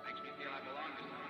Makes me feel I belong to someone.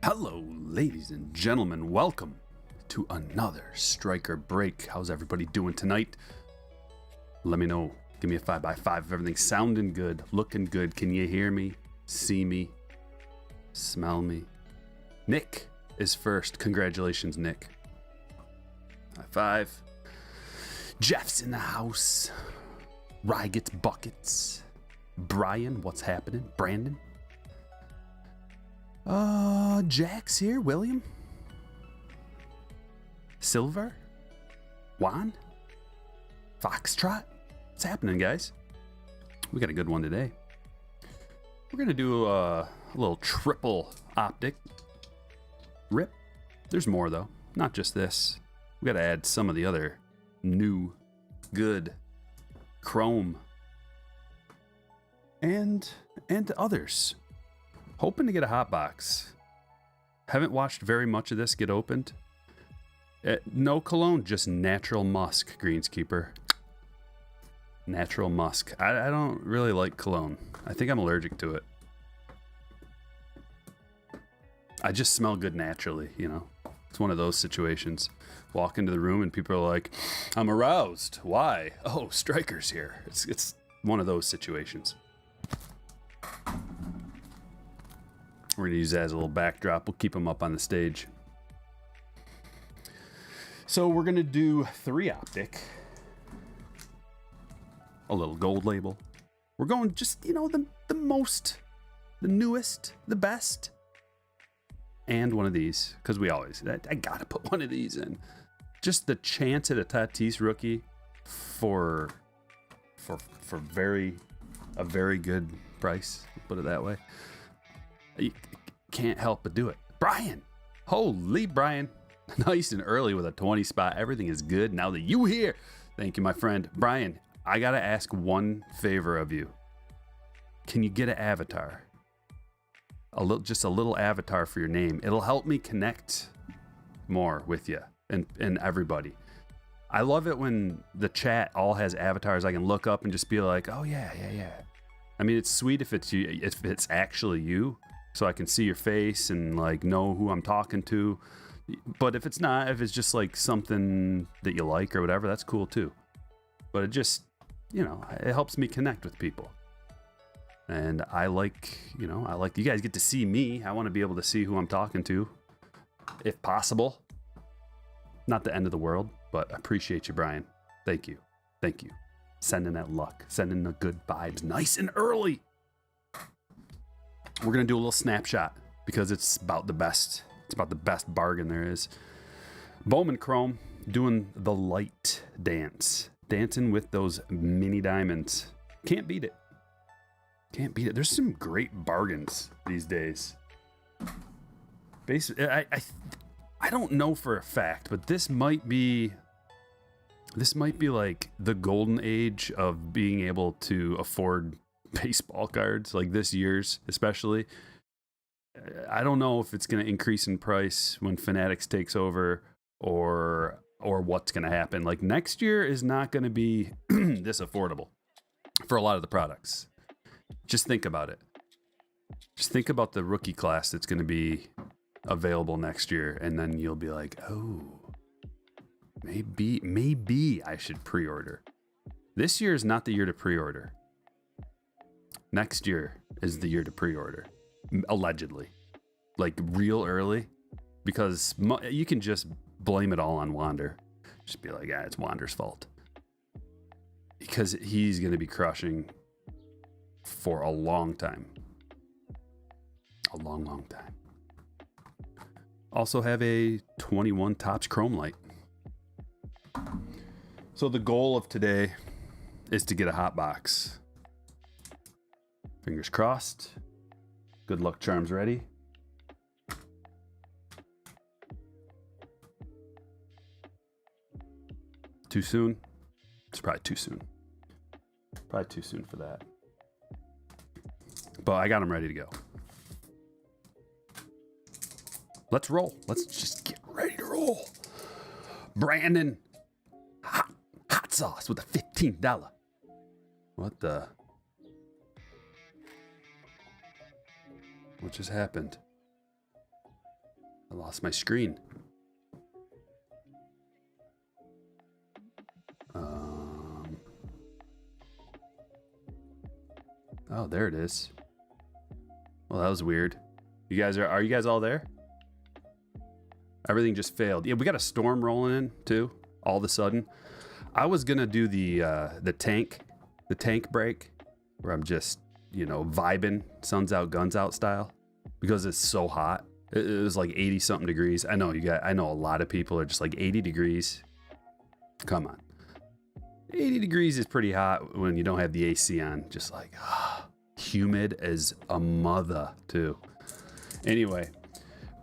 Hello, ladies and gentlemen. Welcome to another Striker Break. How's everybody doing tonight? Let me know. Give me a 5x5 if everything's sounding good, looking good. Can you hear me, see me, smell me? Nick is first. Congratulations, Nick. High five. Jeff's in the house. Rye gets buckets. Brian, what's happening? Brandon? Jack's here. William? Silver? Juan? Foxtrot? What's happening, guys? We got a good one today. We're going to do a little triple optic rip. There's more, though. Not just this. We got to add some of the other new, good chrome and others. Hoping to get a hot box. Haven't watched very much of this get opened. No cologne, just natural musk, Greenskeeper. Natural musk. I don't really like cologne. I think I'm allergic to it. I just smell good naturally, you know. It's one of those situations. Walk into the room and people are like, I'm aroused. Why? Oh, Striker's here. It's one of those situations. We're going to use that as a little backdrop. We'll keep them up on the stage. So we're going to do 3 Optic. A little gold label. We're going just, the most, the newest, the best. And one of these, because I got to put one of these in. Just the chance at a Tatis rookie for a very good price, put it that way. You can't help but do it. Brian! Holy Brian! Nice and early with a 20 spot. Everything is good now that you here. Thank you, my friend. Brian, I gotta ask one favor of you. Can you get an avatar? Just a little avatar for your name. It'll help me connect more with you and everybody. I love it when the chat all has avatars I can look up and just be like, oh yeah. I mean, it's sweet if it's you, if it's actually you, so I can see your face and like know who I'm talking to. But if it's not, if it's just like something that you like or whatever, that's cool too. But it just, it helps me connect with people. And I like you guys get to see me. I want to be able to see who I'm talking to, if possible. Not the end of the world, but I appreciate you, Brian. Thank you. Sending that luck, sending the good vibes nice and early. We're going to do a little snapshot because it's about the best. It's about the best bargain there is. Bowman Chrome doing the light dance. Dancing with those mini diamonds. Can't beat it. There's some great bargains these days. Basically, I don't know for a fact, but this might be like the golden age of being able to afford baseball cards, like this year's especially. I don't know if it's going to increase in price when Fanatics takes over or what's going to happen. Like next year is not going to be this affordable for a lot of the products. Just think about it. Just think about the rookie class that's going to be available next year, and then you'll be like, oh, maybe I should pre-order. This year is not the year to pre-order. Next year is the year to pre-order, allegedly, like real early, because you can just blame it all on Wander. Just be like, it's Wander's fault, because he's going to be crushing for a long time. A long time. Also have a 21 Topps Chrome Light. So the goal of today is to get a hot box. Fingers crossed. Good luck charms ready. Too soon? It's probably too soon. Probably too soon for that. But I got them ready to go. Let's roll. Let's just get ready to roll. Brandon. Hot sauce with a $15. What the? What just happened? I lost my screen. Oh, there it is. Well, that was weird. Are you guys all there? Everything just failed. Yeah, we got a storm rolling in too. All of a sudden, I was gonna do the tank break, where I'm just vibing, suns out, guns out style, because it's so hot. It was like 80 something degrees. I know a lot of people are just like 80 degrees. Come on, 80 degrees is pretty hot when you don't have the AC on. Just like humid as a mother too. Anyway.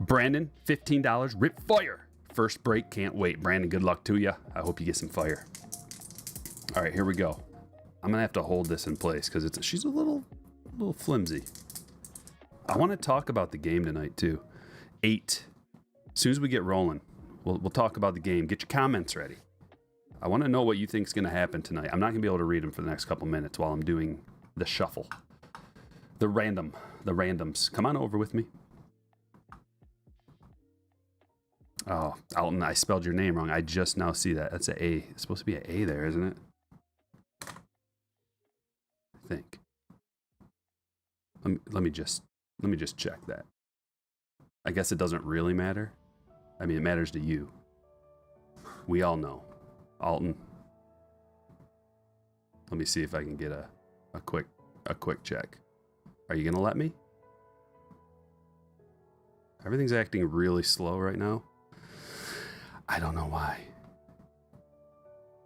Brandon, $15, rip fire. First break, can't wait. Brandon, good luck to you. I hope you get some fire. All right, here we go. I'm gonna have to hold this in place because she's a little flimsy. I want to talk about the game tonight too. 8. As soon as we get rolling, we'll talk about the game. Get your comments ready. I want to know what you think's gonna happen tonight. I'm not gonna be able to read them for the next couple minutes while I'm doing the shuffle. The randoms. Come on over with me. Oh, Alton, I spelled your name wrong. I just now see that. That's an A. It's supposed to be an A there, isn't it? I think. Let me just check that. I guess it doesn't really matter. I mean, it matters to you. We all know. Alton. Let me see if I can get a quick check. Are you gonna let me? Everything's acting really slow right now. I don't know why.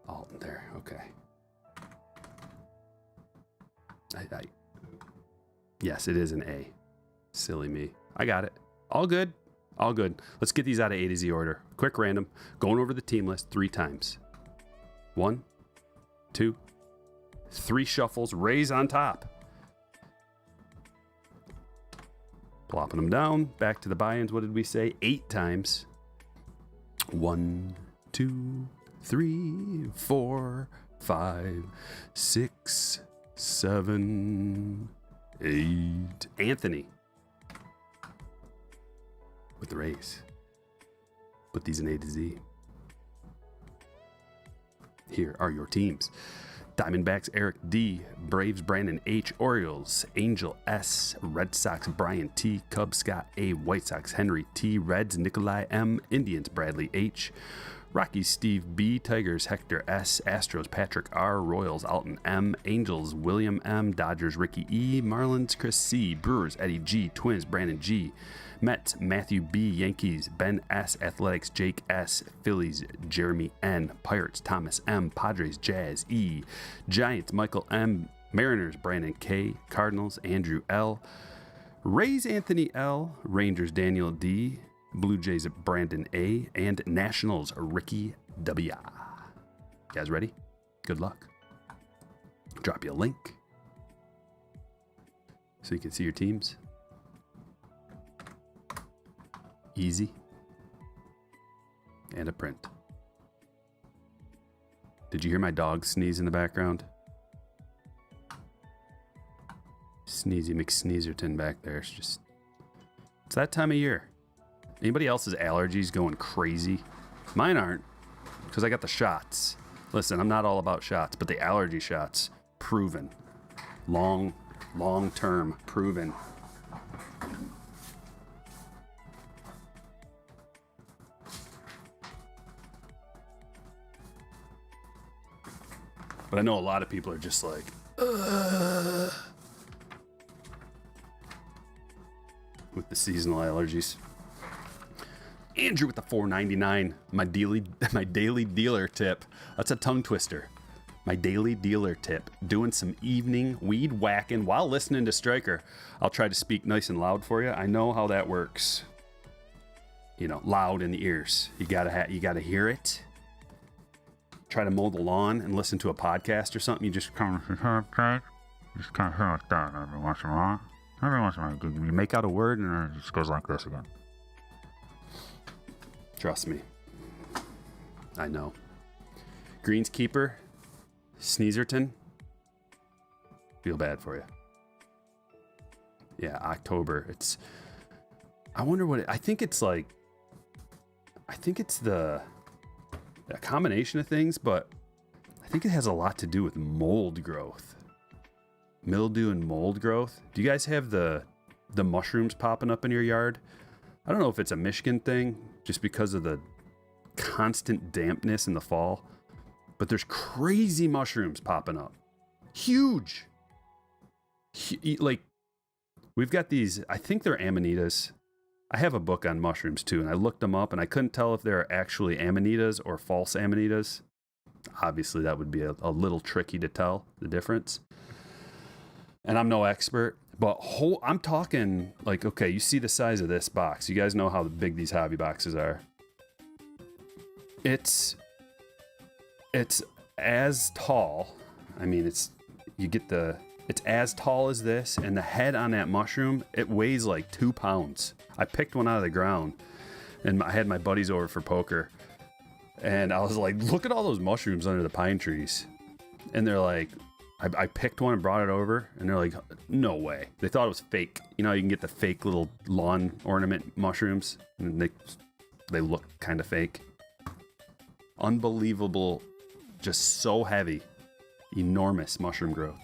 Alton there. Okay. Yes, it is an A. Silly me. I got it. All good. All good. Let's get these out of A to Z order. Quick random. Going over the team list 3 times. 1, 2, 3 shuffles. Raise on top. Plopping them down. Back to the buy-ins. What did we say? 8 times. 1, 2, 3, 4, 5, 6, 7, 8. Anthony. With the raise. Put these in A to Z. Here are your teams. Diamondbacks, Eric D. Braves, Brandon H. Orioles, Angel S. Red Sox, Brian T. Cubs, Scott A. White Sox, Henry T. Reds, Nikolai M. Indians, Bradley H. Rockies, Steve B. Tigers, Hector S. Astros, Patrick R. Royals, Alton M. Angels, William M. Dodgers, Ricky E. Marlins, Chris C. Brewers, Eddie G. Twins, Brandon G. Mets, Matthew B. Yankees, Ben S. Athletics, Jake S. Phillies, Jeremy N. Pirates, Thomas M. Padres, Jazz E. Giants, Michael M. Mariners, Brandon K. Cardinals, Andrew L. Rays, Anthony L. Rangers, Daniel D. Blue Jays, Brandon A. And Nationals, Ricky W. You guys ready? Good luck. Drop you a link so you can see your teams. Easy. And a print. Did you hear my dog sneeze in the background? Sneezy McSneezerton back there. It's that time of year. Anybody else's allergies going crazy? Mine aren't, because I got the shots. Listen, I'm not all about shots, but the allergy shots, proven. Long term, proven. But I know a lot of people are just like, ugh, with the seasonal allergies. Andrew with the $4.99. My daily dealer tip. That's a tongue twister. My daily dealer tip. Doing some evening weed whacking while listening to Stryker. I'll try to speak nice and loud for you. I know how that works. You know, loud in the ears. You gotta hear it. Try to mow the lawn and listen to a podcast or something. You just kind of hear like that every once in a while. Every once in a while, you make out a word and it just goes like this again. Trust me. I know. Greenskeeper, Sneezerton. Feel bad for you. Yeah, October. I wonder what I think it's like. I think it's a combination of things, but I think it has a lot to do with mold growth. Mildew and mold growth. Do you guys have the mushrooms popping up in your yard? I don't know if it's a Michigan thing, just because of the constant dampness in the fall, but there's crazy mushrooms popping up. Huge. Like, we've got these, I think they're amanitas. I have a book on mushrooms too, and I looked them up, and I couldn't tell if they're actually amanitas or false amanitas. Obviously, that would be a little tricky to tell the difference. And I'm no expert. But I'm talking like, okay, you see the size of this box. You guys know how big these hobby boxes are. It's as tall. I mean, it's as tall as this, and the head on that mushroom, it weighs like 2 pounds. I picked one out of the ground, and I had my buddies over for poker, and I was like, look at all those mushrooms under the pine trees. And they're like, I picked one and brought it over, and they're like, no way. They thought it was fake. You know, you can get the fake little lawn ornament mushrooms, and they They look kind of fake. Unbelievable, just so heavy. Enormous mushroom growth.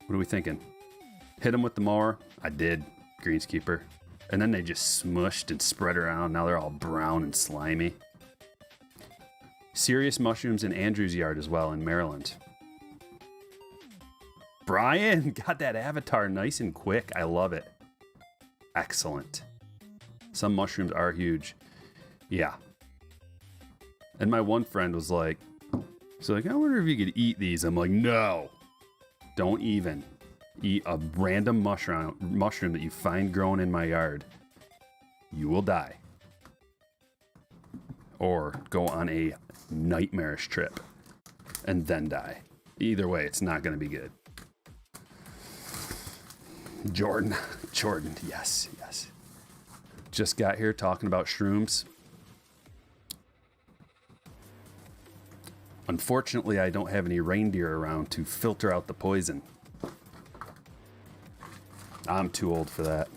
What are we thinking? Hit them with the mower? I did, greenskeeper. And then they just smushed and spread around. Now they're all brown and slimy. Serious mushrooms in Andrew's yard as well in Maryland. Brian got that avatar nice and quick. I love it. Excellent. Some mushrooms are huge. Yeah. And my one friend was like, I wonder if you could eat these. I'm like, no. Don't even eat a random mushroom that you find growing in my yard. You will die. Or go on a nightmarish trip and then die. Either way, it's not going to be good. Jordan, yes. Just got here talking about shrooms. Unfortunately, I don't have any reindeer around to filter out the poison. I'm too old for that.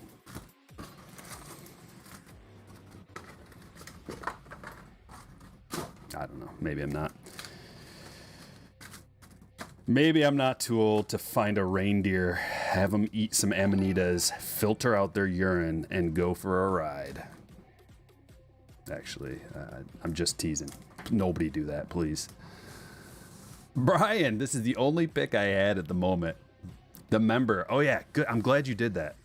I don't know. Maybe I'm not. Maybe I'm not too old to find a reindeer, have them eat some amanitas, filter out their urine, and go for a ride. Actually, I'm just teasing. Nobody do that, please. Brian, this is the only pick I had at the moment. The member. Oh yeah, good. I'm glad you did that.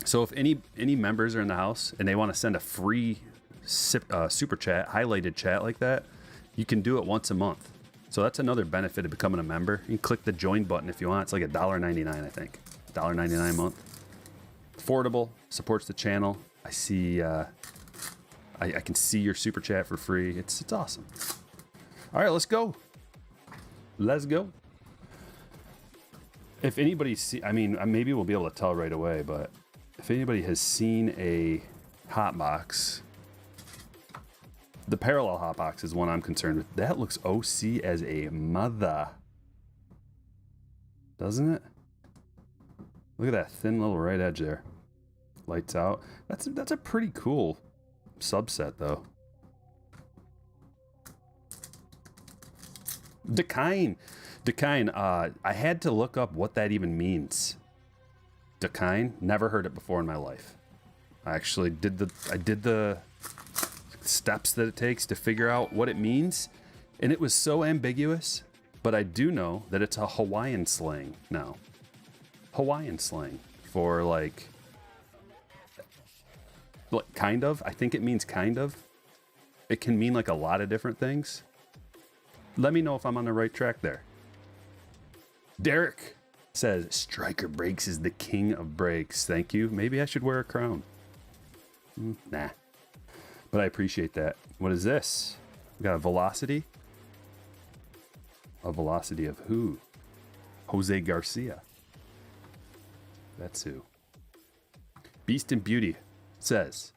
So if any members are in the house and they want to send a free super chat, highlighted chat like that, you can do it once a month. So that's another benefit of becoming a member. You can click the join button if you want. It's like $1.99, I think. $1.99 a month. Affordable, supports the channel. I see, I can see your super chat for free. It's awesome. All right, let's go. Let's go. If anybody maybe we'll be able to tell right away, but if anybody has seen a hotbox, the parallel hotbox is one I'm concerned with. That looks OC as a mother. Doesn't it? Look at that thin little right edge there. Lights out. That's a pretty cool subset though. Decine. I had to look up what that even means. Decine. Never heard it before in my life. I actually did the steps that it takes to figure out what it means, and it was so ambiguous, but I do know that it's a Hawaiian slang now. Hawaiian slang for like kind of. I think it means kind of. It can mean like a lot of different things. Let me know if I'm on the right track there. Derek says, Striker Breaks is the king of breaks. Thank you. Maybe I should wear a crown. Nah. But I appreciate that. What is this? We got a velocity. A velocity of who? Jose Garcia. That's who. Beast and Beauty says,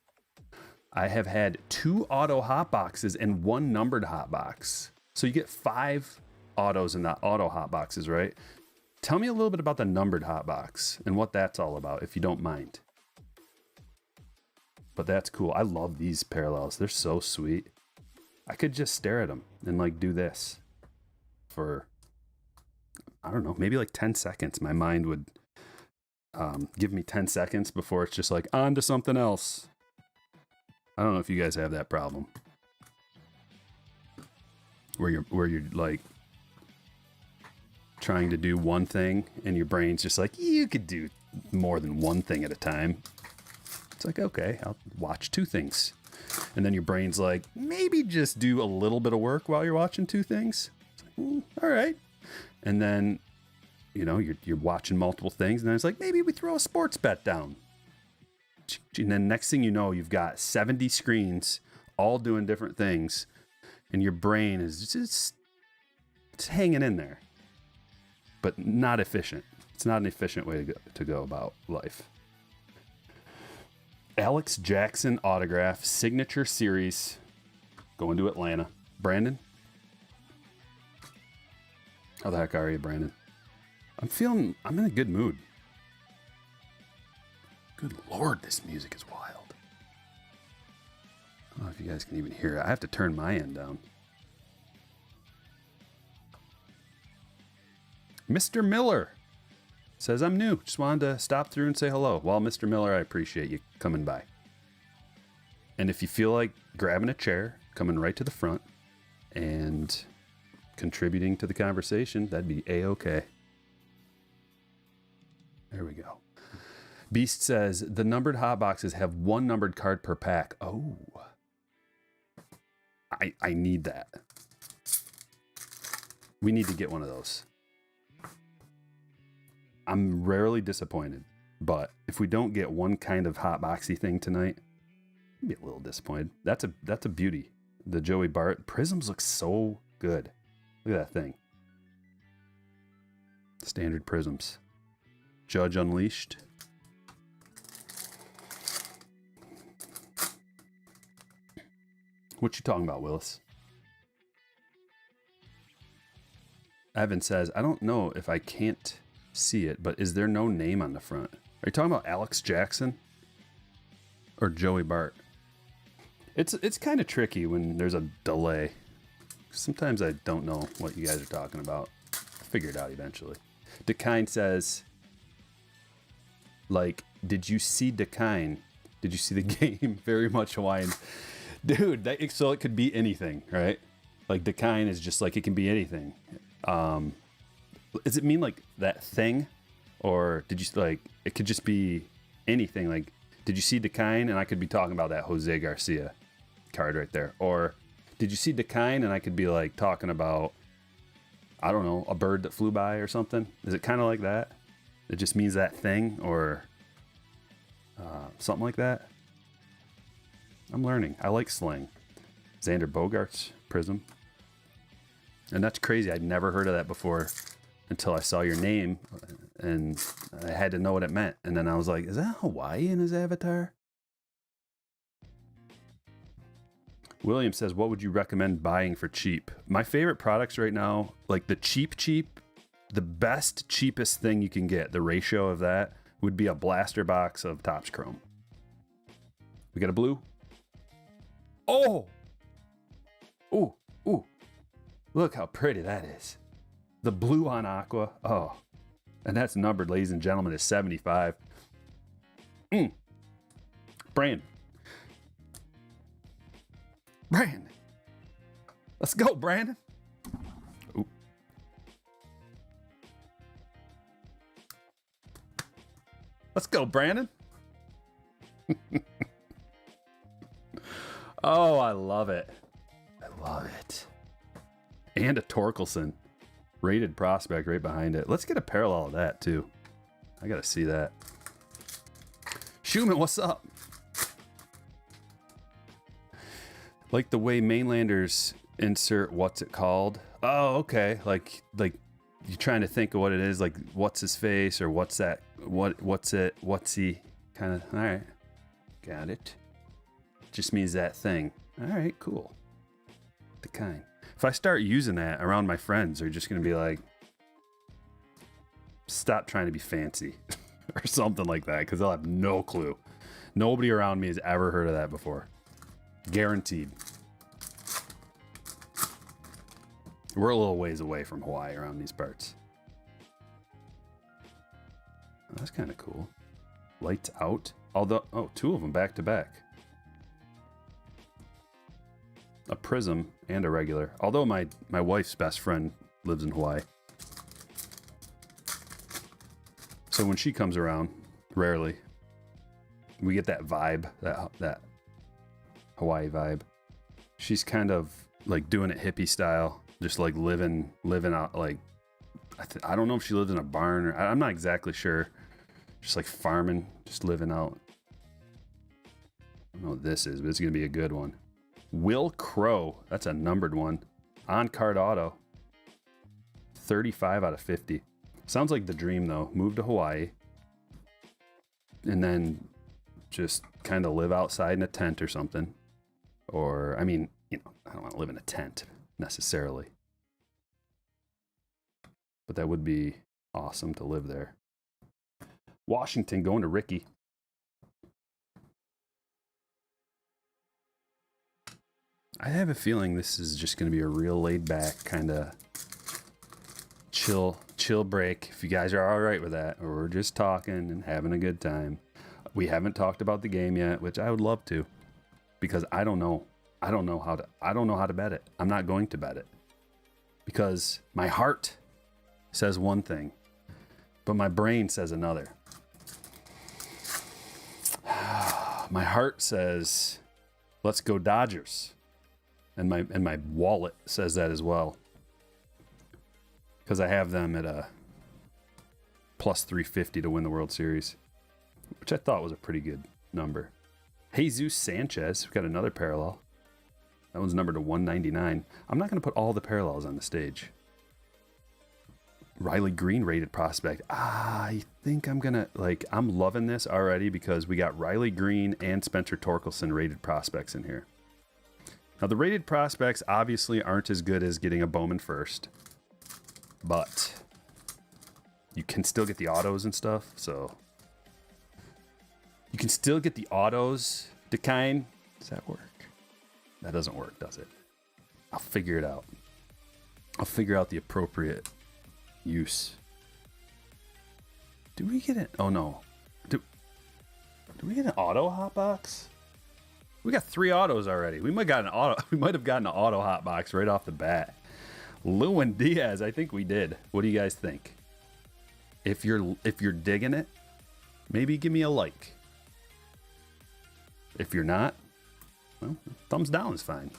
I have had 2 auto hotboxes and 1 numbered hotbox. So you get 5 autos in the auto hotboxes, right? Tell me a little bit about the numbered hotbox and what that's all about, if you don't mind. But that's cool. I love these parallels. They're so sweet. I could just stare at them and like do this for, I don't know, maybe like 10 seconds. My mind would give me 10 seconds before it's just like on to something else. I don't know if you guys have that problem. Where you're like trying to do one thing and your brain's just like, you could do more than one thing at a time. It's like, okay, I'll watch 2 things. And then your brain's like, maybe just do a little bit of work while you're watching 2 things. It's like, all right. And then, you know, you're watching multiple things, and then it's like, maybe we throw a sports bet down. And then next thing you know, you've got 70 screens all doing different things. And your brain is just it's hanging in there, but not efficient. It's not an efficient way to go about life. Alex Jackson autograph signature series going to Atlanta. Brandon? How the heck are you, Brandon? I'm in a good mood. Good Lord, this music is wild. I don't know if you guys can even hear it. I have to turn my end down. Mr. Miller says, I'm new. Just wanted to stop through and say hello. Well, Mr. Miller, I appreciate you coming by. And if you feel like grabbing a chair, coming right to the front, and contributing to the conversation, that'd be A-okay. There we go. Beast says, the numbered hot boxes have one numbered card per pack. Oh. I need that. We need to get one of those. I'm rarely disappointed, but if we don't get one kind of hot boxy thing tonight, I'll be a little disappointed. That's a beauty. The Joey Bart prisms look so good. Look at that thing. Standard prisms. Judge Unleashed. What you talking about, Willis? Evan says, I don't know if I can't see it, but is there no name on the front? Are you talking about Alex Jackson or Joey Bart? It's kind of tricky when there's a delay. Sometimes I don't know what you guys are talking about. I'll figure it out eventually. Dekine says, like, did you see Dekine? Did you see the game? Very much Hawaiian. Dude, so it could be anything, right? Like, Dekine is just like, it can be anything. Does it mean like that thing? Or did you, like, it could just be anything. Like, did you see Dekine? And I could be talking about that Jose Garcia card right there. Or did you see Dekine? And I could be like talking about, I don't know, a bird that flew by or something. Is it kind of like that? It just means that thing or something like that. I'm learning. I like slang. Xander Bogaerts Prism. And that's crazy. I'd never heard of that before until I saw your name and I had to know what it meant. And then I was like, is that Hawaii in his avatar? William says, what would you recommend buying for cheap? My favorite products right now, like the cheap, the best, cheapest thing you can get, the ratio of that would be a blaster box of Topps Chrome. We got a blue. Oh! Ooh, ooh. Look how pretty that is. The blue on aqua. Oh. And that's numbered, ladies and gentlemen, is 75. Brandon. Let's go, Brandon. Ooh. Let's go, Brandon. Oh, I love it. I love it. And a Torkelson. Rated prospect right behind it. Let's get a parallel of that, too. I got to see that. Schumann, what's up? Like the way mainlanders insert what's it called. Oh, okay. Like you're trying to think of what it is. Like, what's his face or what's that? What's it? What's he? Kind of. All right. Got it. Just means that thing. All right, cool. The kind. If I start using that around my friends, they're just going to be like, stop trying to be fancy or something like that, because they'll have no clue. Nobody around me has ever heard of that before. Guaranteed. We're a little ways away from Hawaii around these parts. Oh, that's kind of cool. Lights out. Although, oh, two of them back to back. A prism and a regular. Although my wife's best friend lives in Hawaii. So when she comes around, rarely, we get that vibe, that Hawaii vibe. She's kind of like doing it hippie style, just like living out, like, I don't know if she lives in a barn or I'm not exactly sure. Just like farming, just living out. I don't know what this is, but it's going to be a good one. Will Crow, that's a numbered one. On card auto. 35 out of 50. Sounds like the dream though. Move to Hawaii. And then just kind of live outside in a tent or something. Or, I mean, you know, I don't want to live in a tent necessarily. But that would be awesome to live there. Washington going to Ricky. I have a feeling this is just going to be a real laid back kind of chill break. If you guys are all right with that, or we're just talking and having a good time. We haven't talked about the game yet, which I would love to, because I don't know how to bet it. I'm not going to bet it because my heart says one thing, but my brain says another. My heart says, let's go Dodgers. And my wallet says that as well. Because I have them at a plus 350 to win the World Series, which I thought was a pretty good number. Jesus Sanchez, we've got another parallel. That one's numbered to 199. I'm not going to put all the parallels on the stage. Riley Green rated prospect. I think I'm going to, I'm loving this already because we got Riley Green and Spencer Torkelson rated prospects in here. Now, the rated prospects obviously aren't as good as getting a Bowman first, but you can still get the autos and stuff, so you can still get the autos. Decine. Does that work? That doesn't work, does it? I'll figure it out. I'll figure out the appropriate use. Do we get it? Oh no. Do we get an auto hotbox? We got 3 autos already. We might have gotten an auto hotbox right off the bat. Lewin Diaz, I think we did. What do you guys think? If you're digging it, maybe give me a like. If you're not, well, thumbs down is fine.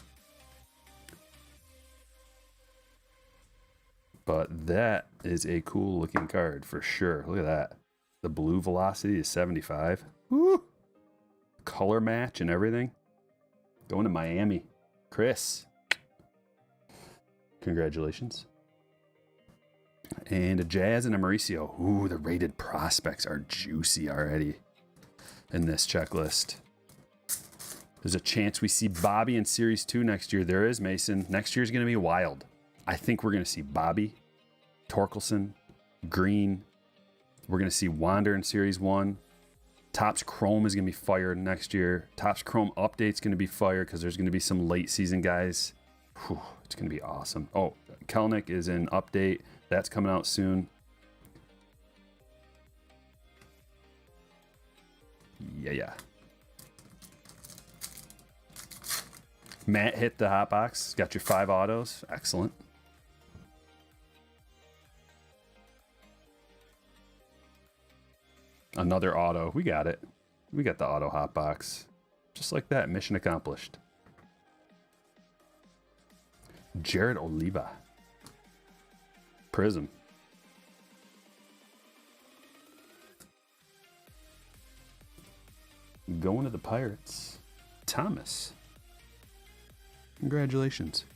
But that is a cool looking card for sure. Look at that. The blue velocity is 75. Woo! Color match and everything. Going to Miami. Chris. Congratulations. And a Jazz and a Mauricio. Ooh, the rated prospects are juicy already in this checklist. There's a chance we see Bobby in Series 2 next year. There is, Mason. Next year is going to be wild. I think we're going to see Bobby, Torkelson, Green. We're going to see Wander in Series 1. Topps Chrome is going to be fired next year. Topps Chrome Update's going to be fired because there's going to be some late season guys. Whew, it's going to be awesome. Oh, Kelnick is in Update. That's coming out soon. Yeah. Matt hit the hotbox. Got your 5 autos. Excellent. Another auto. We got it. We got the auto hotbox. Just like that. Mission accomplished. Jared Oliva. Prism. Going to the Pirates. Thomas. Congratulations.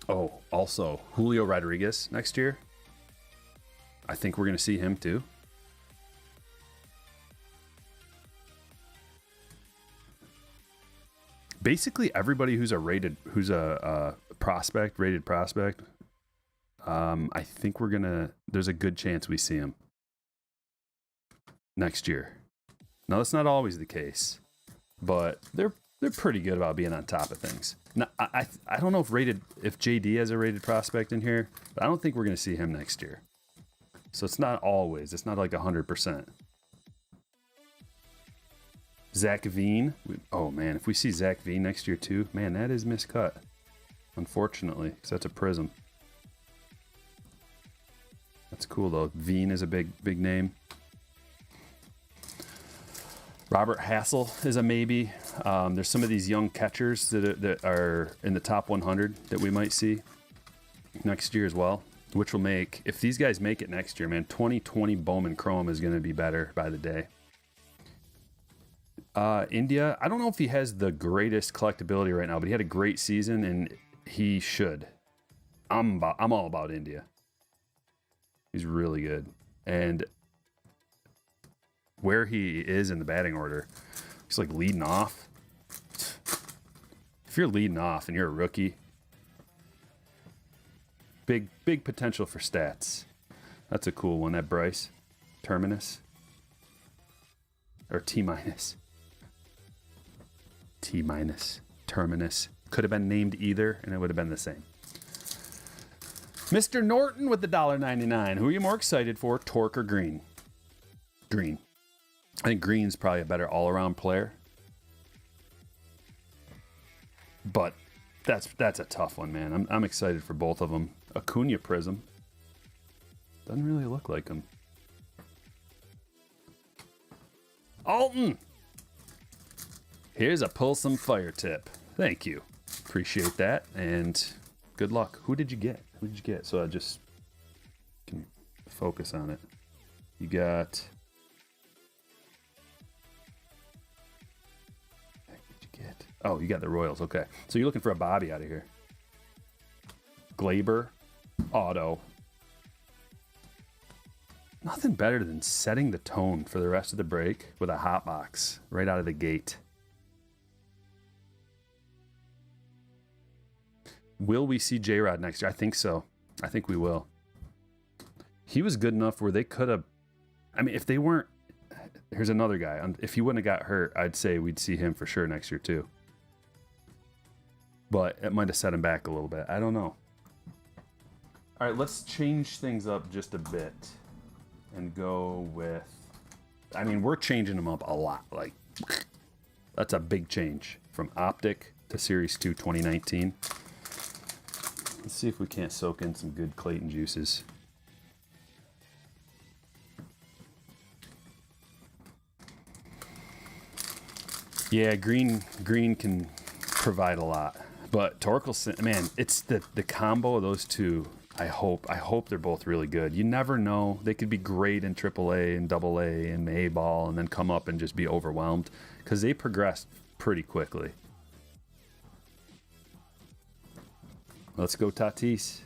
Oh, also Julio Rodriguez next year. I think we're going to see him too. Basically everybody who's a rated prospect, I think there's a good chance we see him next year. Now that's not always the case, but they're pretty good about being on top of things. Now I don't know if JD has a rated prospect in here, but I don't think we're going to see him next year. So it's not always. It's not like 100%. Zach Veen. Oh man, if we see Zach Veen next year too, man, that is miscut. Unfortunately, because that's a prism. That's cool though. Veen is a big name. Robert Hassel is a maybe. There's some of these young catchers that are in the top 100 that we might see next year as well, which will make, if these guys make it next year, man, 2020 Bowman Chrome is going to be better by the day. India, I don't know if he has the greatest collectability right now, but he had a great season and he should. I'm all about India. He's really good. And where he is in the batting order, he's like leading off. If you're leading off and you're a rookie, big potential for stats. That's a cool one. That Bryce. Terminus. Or T-minus. T-minus. Terminus. Could have been named either, and it would have been the same. Mr. Norton with the $1.99. Who are you more excited for, Torque or Green? Green. I think Green's probably a better all-around player. But that's a tough one, man. I'm excited for both of them. Acuna Prism. Doesn't really look like him. Alton! Here's a pull some fire tip. Thank you. Appreciate that. And good luck. Who did you get? Who did you get? So I just can focus on it. You got... What did you get? Oh, you got the Royals. Okay. So you're looking for a Bobby out of here. Glaber. Auto. Nothing better than setting the tone for the rest of the break with a hot box right out of the gate. Will we see J-Rod next year? I think so. I think we will. He was good enough where they could have... I mean, if they weren't... Here's another guy. If he wouldn't have got hurt, I'd say we'd see him for sure next year too. But it might have set him back a little bit. I don't know. All right, let's change things up just a bit and go with... I mean, we're changing them up a lot. Like, that's a big change from Optic to Series 2 2019. Let's see if we can't soak in some good Clayton juices. Yeah, green can provide a lot. But Torkelson, man, it's the combo of those two. I hope they're both really good. You never know. They could be great in AAA and AA and A-ball and then come up and just be overwhelmed because they progressed pretty quickly. Let's go Tatis.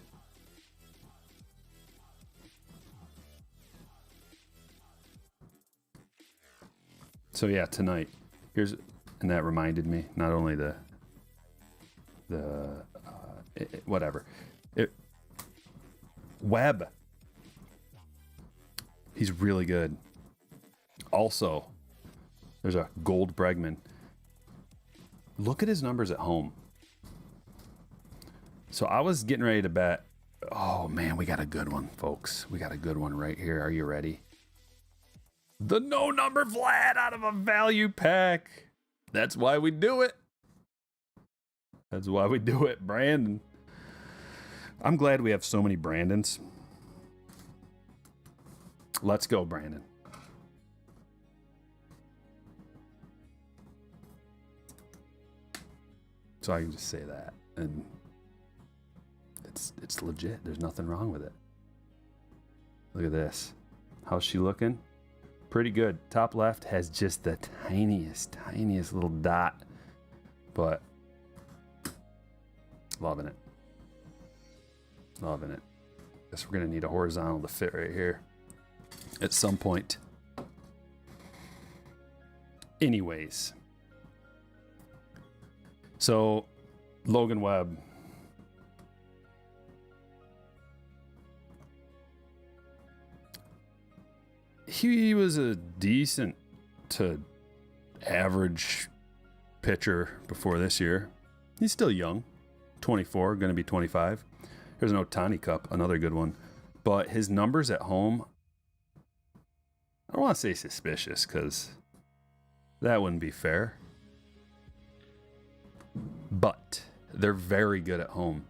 So yeah, tonight. And that reminded me, not only whatever. Webb. He's really good. Also, there's a Gold Bregman. Look at his numbers at home. So I was getting ready to bet. Oh, man, we got a good one, folks. We got a good one right here. Are you ready? The no number Vlad out of a value pack. That's why we do it. That's why we do it, Brandon. I'm glad we have so many Brandons. Let's go, Brandon. So I can just say that. And it's legit. There's nothing wrong with it. Look at this. How's she looking? Pretty good. Top left has just the tiniest little dot. But loving it. Loving it. Guess we're going to need a horizontal to fit right here at some point. Anyways. So, Logan Webb. He was a decent to average pitcher before this year. He's still young. 24, going to be 25. There's an Ohtani Cup, another good one. But his numbers at home, I don't want to say suspicious because that wouldn't be fair. But they're very good at home.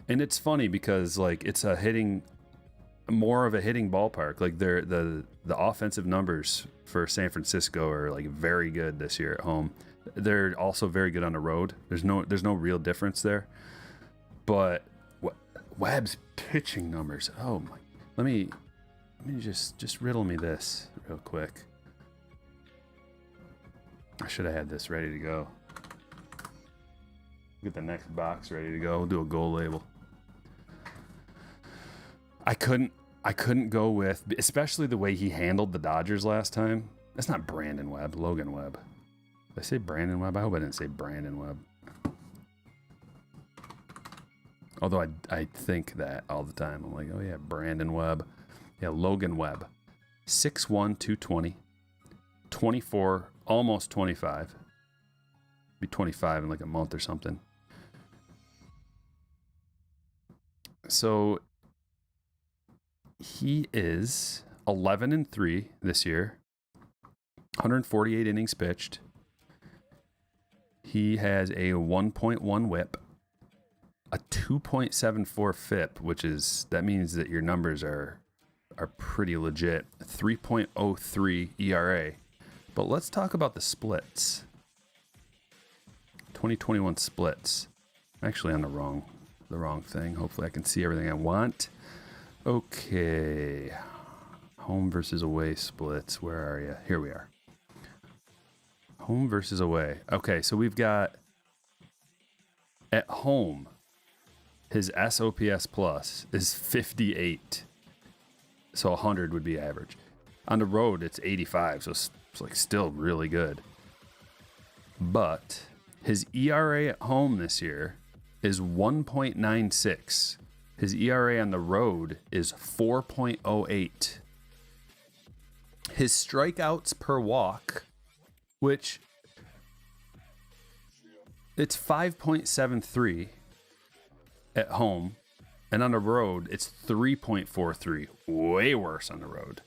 And it's funny because like it's more of a hitting ballpark. Like the offensive numbers for San Francisco are like very good this year at home. They're also very good on the road. There's no real difference there. But Webb's pitching numbers. Oh my! Let me just riddle me this real quick. I should have had this ready to go. Get the next box ready to go. We'll do a goal label. I couldn't go with, especially the way he handled the Dodgers last time. That's not Brandon Webb, Logan Webb. Did I say Brandon Webb? I hope I didn't say Brandon Webb. Although I think that all the time. I'm like, oh yeah, Brandon Webb. Yeah, Logan Webb. 6'1", 220. 24, almost 25. Be 25 in like a month or something. So he is 11-3 this year. 148 innings pitched. He has a 1.1 whip, a 2.74 FIP, that means that your numbers are pretty legit. 3.03 ERA. But let's talk about the splits. 2021 splits. I'm actually on the wrong thing. Hopefully I can see everything I want. Okay. Home versus away splits. Where are you? Here we are. Home versus away. Okay, so we've got at home, his SOPS plus is 58. So 100 would be average. On the road, it's 85, so it's like still really good. But his ERA at home this year is 1.96. His ERA on the road is 4.08. His strikeouts per walk, which it's 5.73 at home, and on the road it's 3.43. Way worse on the road.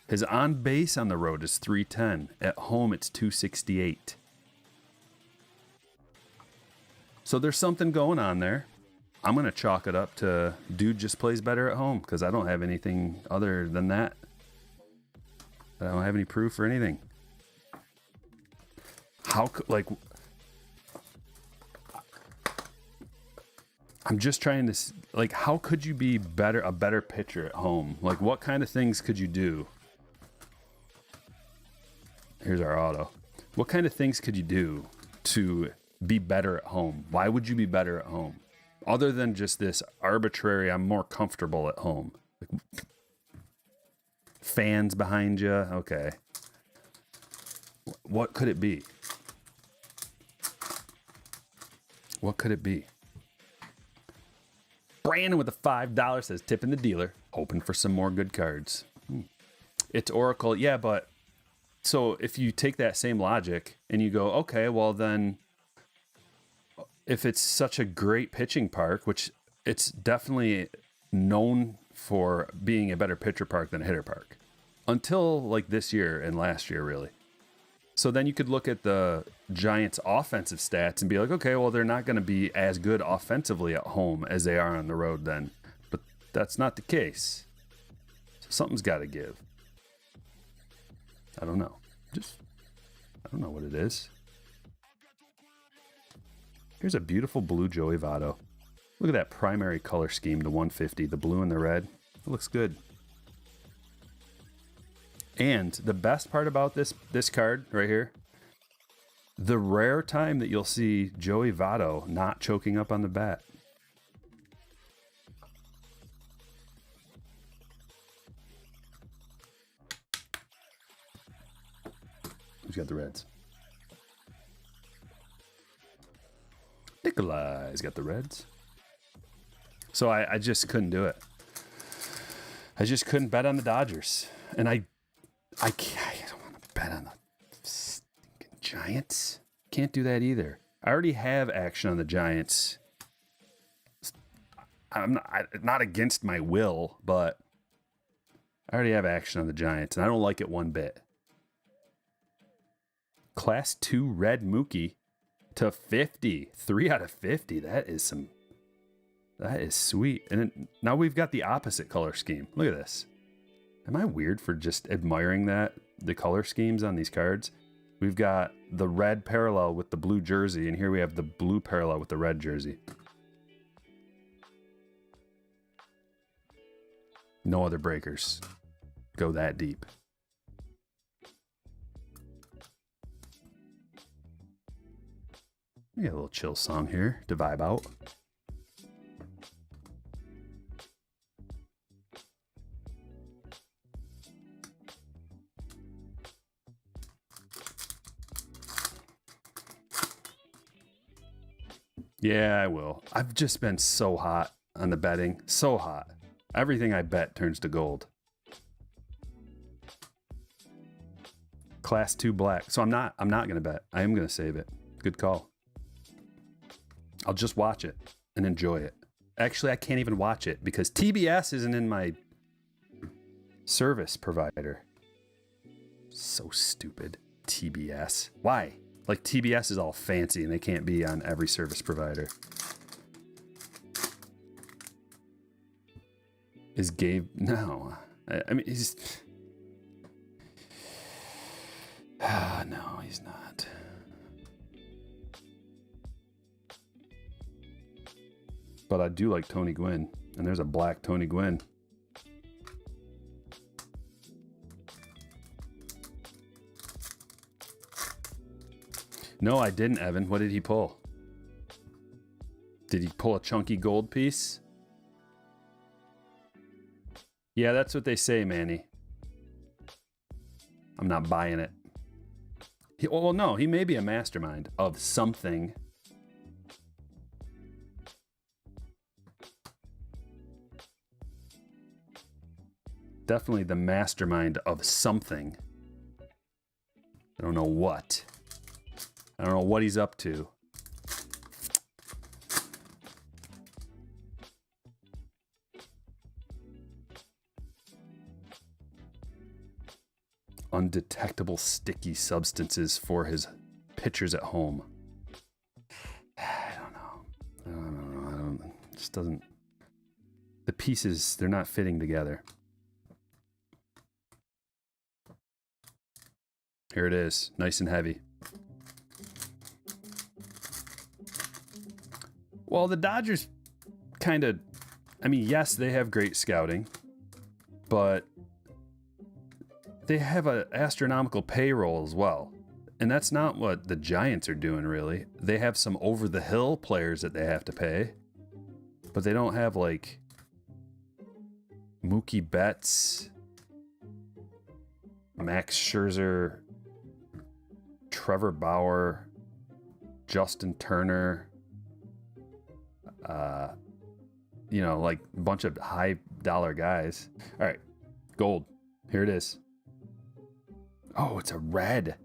His on base on the road is 310. At home it's 268. So there's something going on there. I'm going to chalk it up to dude just plays better at home, because I don't have anything other than that. I don't have any proof or anything. I'm just trying to, how could you be a better pitcher at home? Like, what kind of things could you do? Here's our auto. What kind of things could you do to be better at home? Why would you be better at home? Other than just this arbitrary, I'm more comfortable at home. Fans behind you. Okay. What could it be? What could it be? Brandon with the $5 says tipping the dealer, hoping for some more good cards. It's Oracle. Yeah, but so if you take that same logic and you go, okay, well then, if it's such a great pitching park, which it's definitely known for being a better pitcher park than a hitter park, until like this year and last year, really. So then you could look at the Giants' offensive stats and be like, okay, well, they're not going to be as good offensively at home as they are on the road then. But that's not the case. So something's got to give. I don't know. I don't know what it is. Here's a beautiful blue Joey Votto. Look at that primary color scheme, the 150, the blue and the red. It looks good. And the best part about this card right here, the rare time that you'll see Joey Votto not choking up on the bat. Who's got the Reds? Nikolai's got the Reds. So I just couldn't do it. I just couldn't bet on the Dodgers. And I don't want to bet on the stinking Giants. Can't do that either. I already have action on the Giants. I'm not against my will, but I already have action on the Giants, and I don't like it one bit. Class 2 red Mookie to 50. 3 out of 50. That is sweet. And now we've got the opposite color scheme. Look at this. Am I weird for just admiring the color schemes on these cards? We've got the red parallel with the blue jersey, and here we have the blue parallel with the red jersey. No other breakers go that deep. We got a little chill song here to vibe out. Yeah, I will. I've just been so hot on the betting. So hot. Everything I bet turns to gold. Class 2 black. So I'm not going to bet. I am going to save it. Good call. I'll just watch it and enjoy it. Actually, I can't even watch it because TBS isn't in my service provider. So stupid. TBS. Why? Like TBS is all fancy and they can't be on every service provider. Is Gabe? No. I mean, he's... no, he's not. But I do like Tony Gwynn. And there's a black Tony Gwynn. No, I didn't, Evan. What did he pull? Did he pull a chunky gold piece? Yeah, that's what they say, Manny. I'm not buying it. Well, no, he may be a mastermind of something. Definitely the mastermind of something. I don't know what. I don't know what he's up to. Undetectable sticky substances for his pitchers at home. I don't know. It just doesn't. The pieces, they're not fitting together. Here it is, nice and heavy. Well, the Dodgers kind of, I mean, yes, they have great scouting, but they have an astronomical payroll as well. And that's not what the Giants are doing, really. They have some over-the-hill players that they have to pay, but they don't have, like, Mookie Betts, Max Scherzer, Trevor Bauer, Justin Turner, you know, like a bunch of high-dollar guys. All right, gold. Here it is. Oh, it's a red.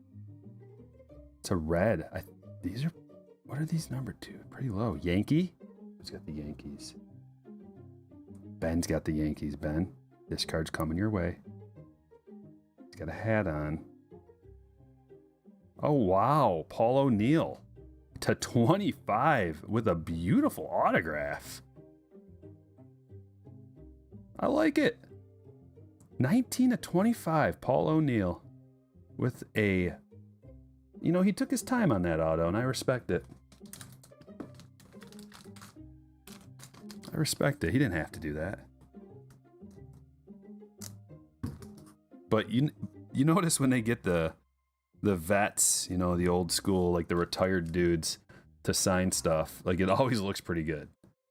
It's a red. These are, what are these number 2? Pretty low. Yankee? Who's got the Yankees? Ben's got the Yankees, Ben. This card's coming your way. He's got a hat on. Oh, wow. Paul O'Neill to 25 with a beautiful autograph. I like it. 19 to 25, Paul O'Neill. With a, you know, he took his time on that auto, and I respect it. I respect it. He didn't have to do that. But you notice when they get the vets, you know, the old school, like the retired dudes to sign stuff, like it always looks pretty good.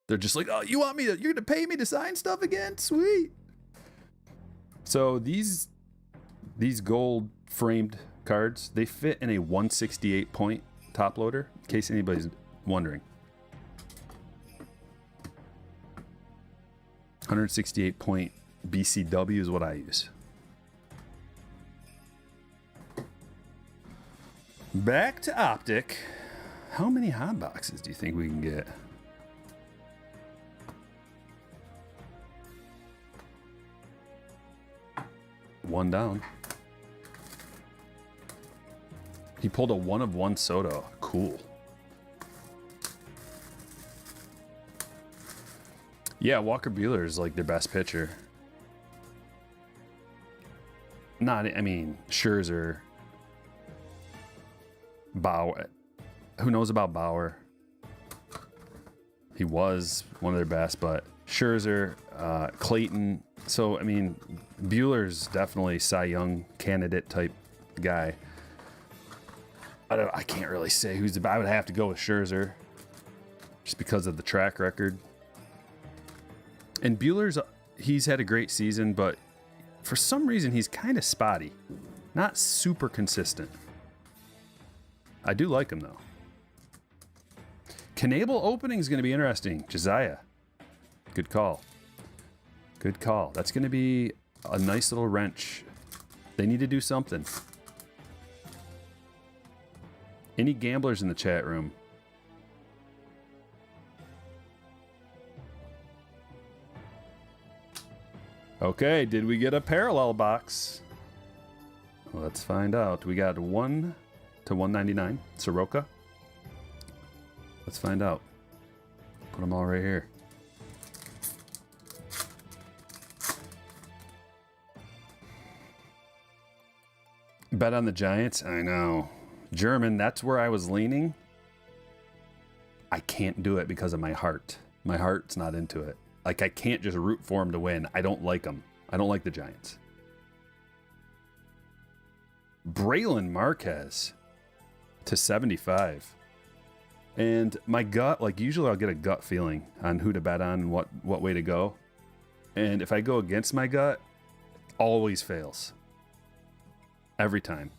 They're just like, oh, you're going to pay me to sign stuff again? Sweet. So these gold framed cards, they fit in a 168 point top loader, in case anybody's wondering. 168 point BCW is what I use. Back to Optic. How many hot boxes do you think we can get? One down. He pulled a 1-of-1 Soto. Cool. Yeah, Walker Buehler is like their best pitcher. I mean, Scherzer, Bauer. Who knows about Bauer? He was one of their best, but Scherzer, Clayton. So, I mean, Buehler's definitely Cy Young candidate type guy. I can't really say who's I would have to go with Scherzer just because of the track record. And Buehler's, he's had a great season, but for some reason he's kind of spotty. Not super consistent. I do like him though. Knable opening is going to be interesting. Josiah. Good call. Good call. That's going to be a nice little wrench. They need to do something. Any gamblers in the chat room? Okay, did we get a parallel box? Let's find out. We got 1 to 199. Soroka. Let's find out. Put them all right here. Bet on the Giants? I know. German, that's where I was leaning. I can't do it because of my heart. My heart's not into it. Like, I can't just root for them to win. I don't like them. I don't like the Giants. Braylon Marquez to 75. And my gut, like, usually I'll get a gut feeling on who to bet on and what way to go. And if I go against my gut, always fails. Every time.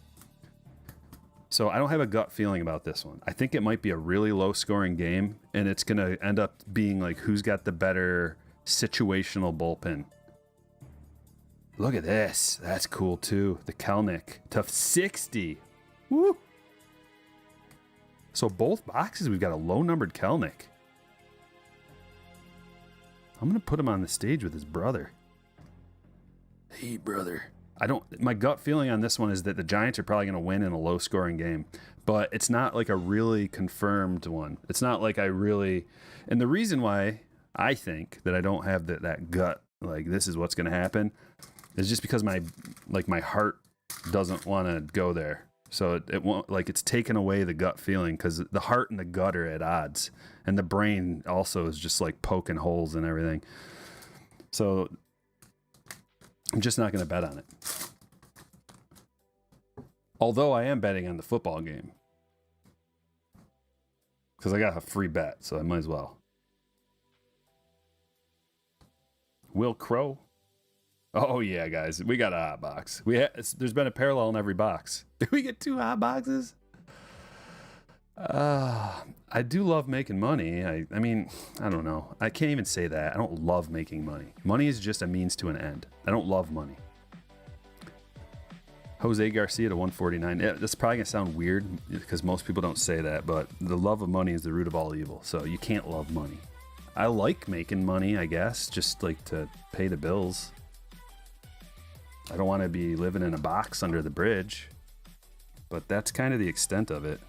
So I don't have a gut feeling about this one. I think it might be a really low scoring game, and it's going to end up being like who's got the better situational bullpen. Look at this. That's cool too. The Kelnick to 60. Woo. So both boxes, we've got a low numbered Kelnick. I'm going to put him on the stage with his brother. Hey, brother. My gut feeling on this one is that the Giants are probably going to win in a low scoring game, but it's not like a really confirmed one. It's not like and the reason why I think that I don't have that gut, like this is what's going to happen, is just because my heart doesn't want to go there. So it won't, like, it's taken away the gut feeling because the heart and the gut are at odds, and the brain also is just like poking holes and everything. So I'm just not going to bet on it. Although I am betting on the football game. Because I got a free bet, so I might as well. Will Crow. Oh, yeah, guys. We got a hot box. There's been a parallel in every box. Did we get 2 hot boxes? I do love making money. I mean, I don't know. I can't even say that. I don't love making money. Money is just a means to an end. I don't love money. Jose Garcia to 149. Yeah, that's probably going to sound weird because most people don't say that, but the love of money is the root of all evil. So you can't love money. I like making money, I guess, just like to pay the bills. I don't want to be living in a box under the bridge, but that's kind of the extent of it.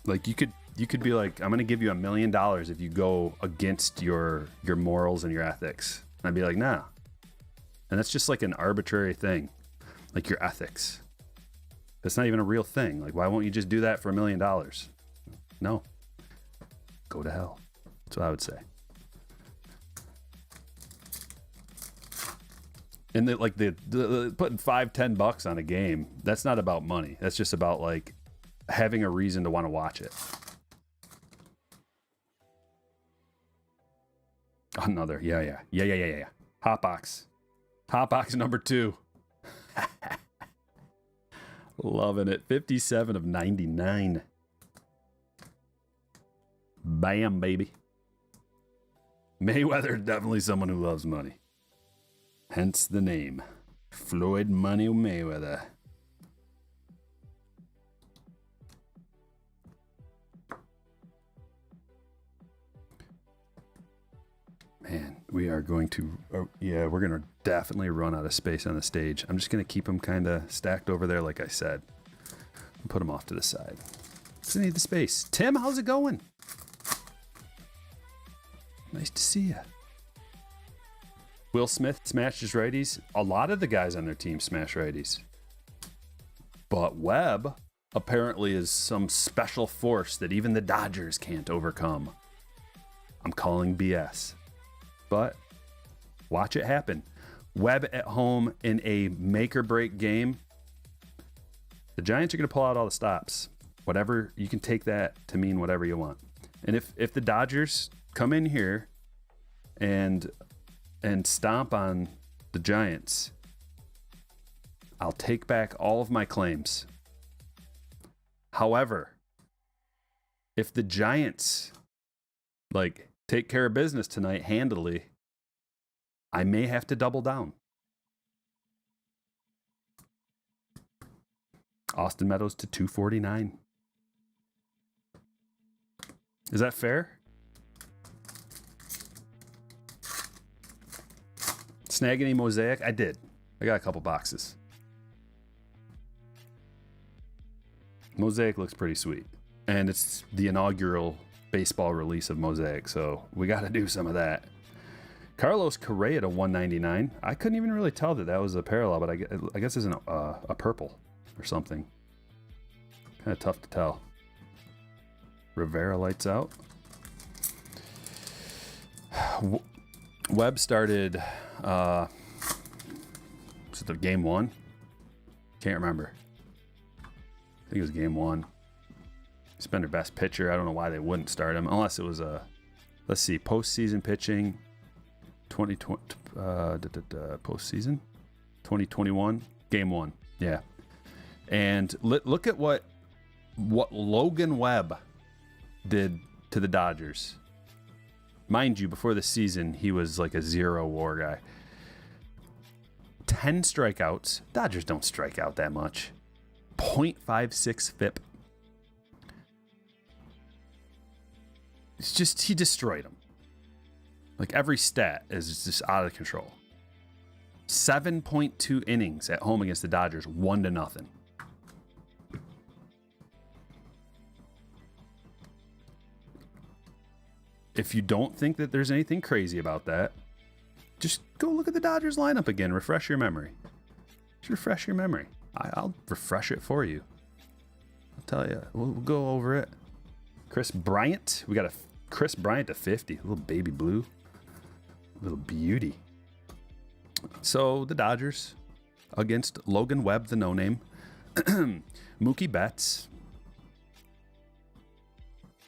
Like you could be like, I'm going to give you $1 million if you go against your morals and your ethics. And I'd be like, nah. And that's just like an arbitrary thing, like your ethics. That's not even a real thing. Like, why won't you just do that for $1 million? No. Go to hell. That's what I would say. And the putting $5-10 on a game, that's not about money. That's just about like having a reason to want to watch it. Another, yeah. Hot box number 2. Loving it. 57 of 99. Bam, baby. Mayweather, definitely someone who loves money. Hence the name. Floyd Money Mayweather. Man, we are going to, we're going to definitely run out of space on the stage. I'm just going to keep them kind of stacked over there, like I said. And put them off to the side. Just need the space. Tim, how's it going? Nice to see you. Will Smith smashes righties. A lot of the guys on their team smash righties. But Webb apparently is some special force that even the Dodgers can't overcome. I'm calling BS. But watch it happen. Webb at home in a make-or-break game. The Giants are going to pull out all the stops. Whatever, you can take that to mean whatever you want. And if the Dodgers come in here and stomp on the Giants, I'll take back all of my claims. However, if the Giants take care of business tonight handily, I may have to double down. Austin Meadows to 249. Is that fair? Snag any Mosaic? I did. I got a couple boxes. Mosaic looks pretty sweet. And it's the inaugural baseball release of Mosaic, so we got to do some of that. Carlos Correa to 199. I couldn't even really tell that was a parallel, but I guess it's a purple or something. Kind of tough to tell. Rivera lights out. Webb started was it the game 1? Can't remember. I think it was game 1. He's been their best pitcher. I don't know why they wouldn't start him unless it was let's see, postseason pitching 2020 postseason 2021 game 1. Yeah. And look at what Logan Webb did to the Dodgers. Mind you, before the season, he was like a 0 WAR guy. 10 strikeouts. Dodgers don't strike out that much. 0.56 FIP. It's just, he destroyed him. Like every stat is just out of control. 7.2 innings at home against the Dodgers, 1-0. If you don't think that there's anything crazy about that, just go look at the Dodgers lineup again. Refresh your memory. Just refresh your memory. I'll refresh it for you. I'll tell you. We'll go over it. Chris Bryant. We got a Chris Bryant to 50. A little baby blue. A little beauty. So the Dodgers against Logan Webb, the no-name. Mookie Betts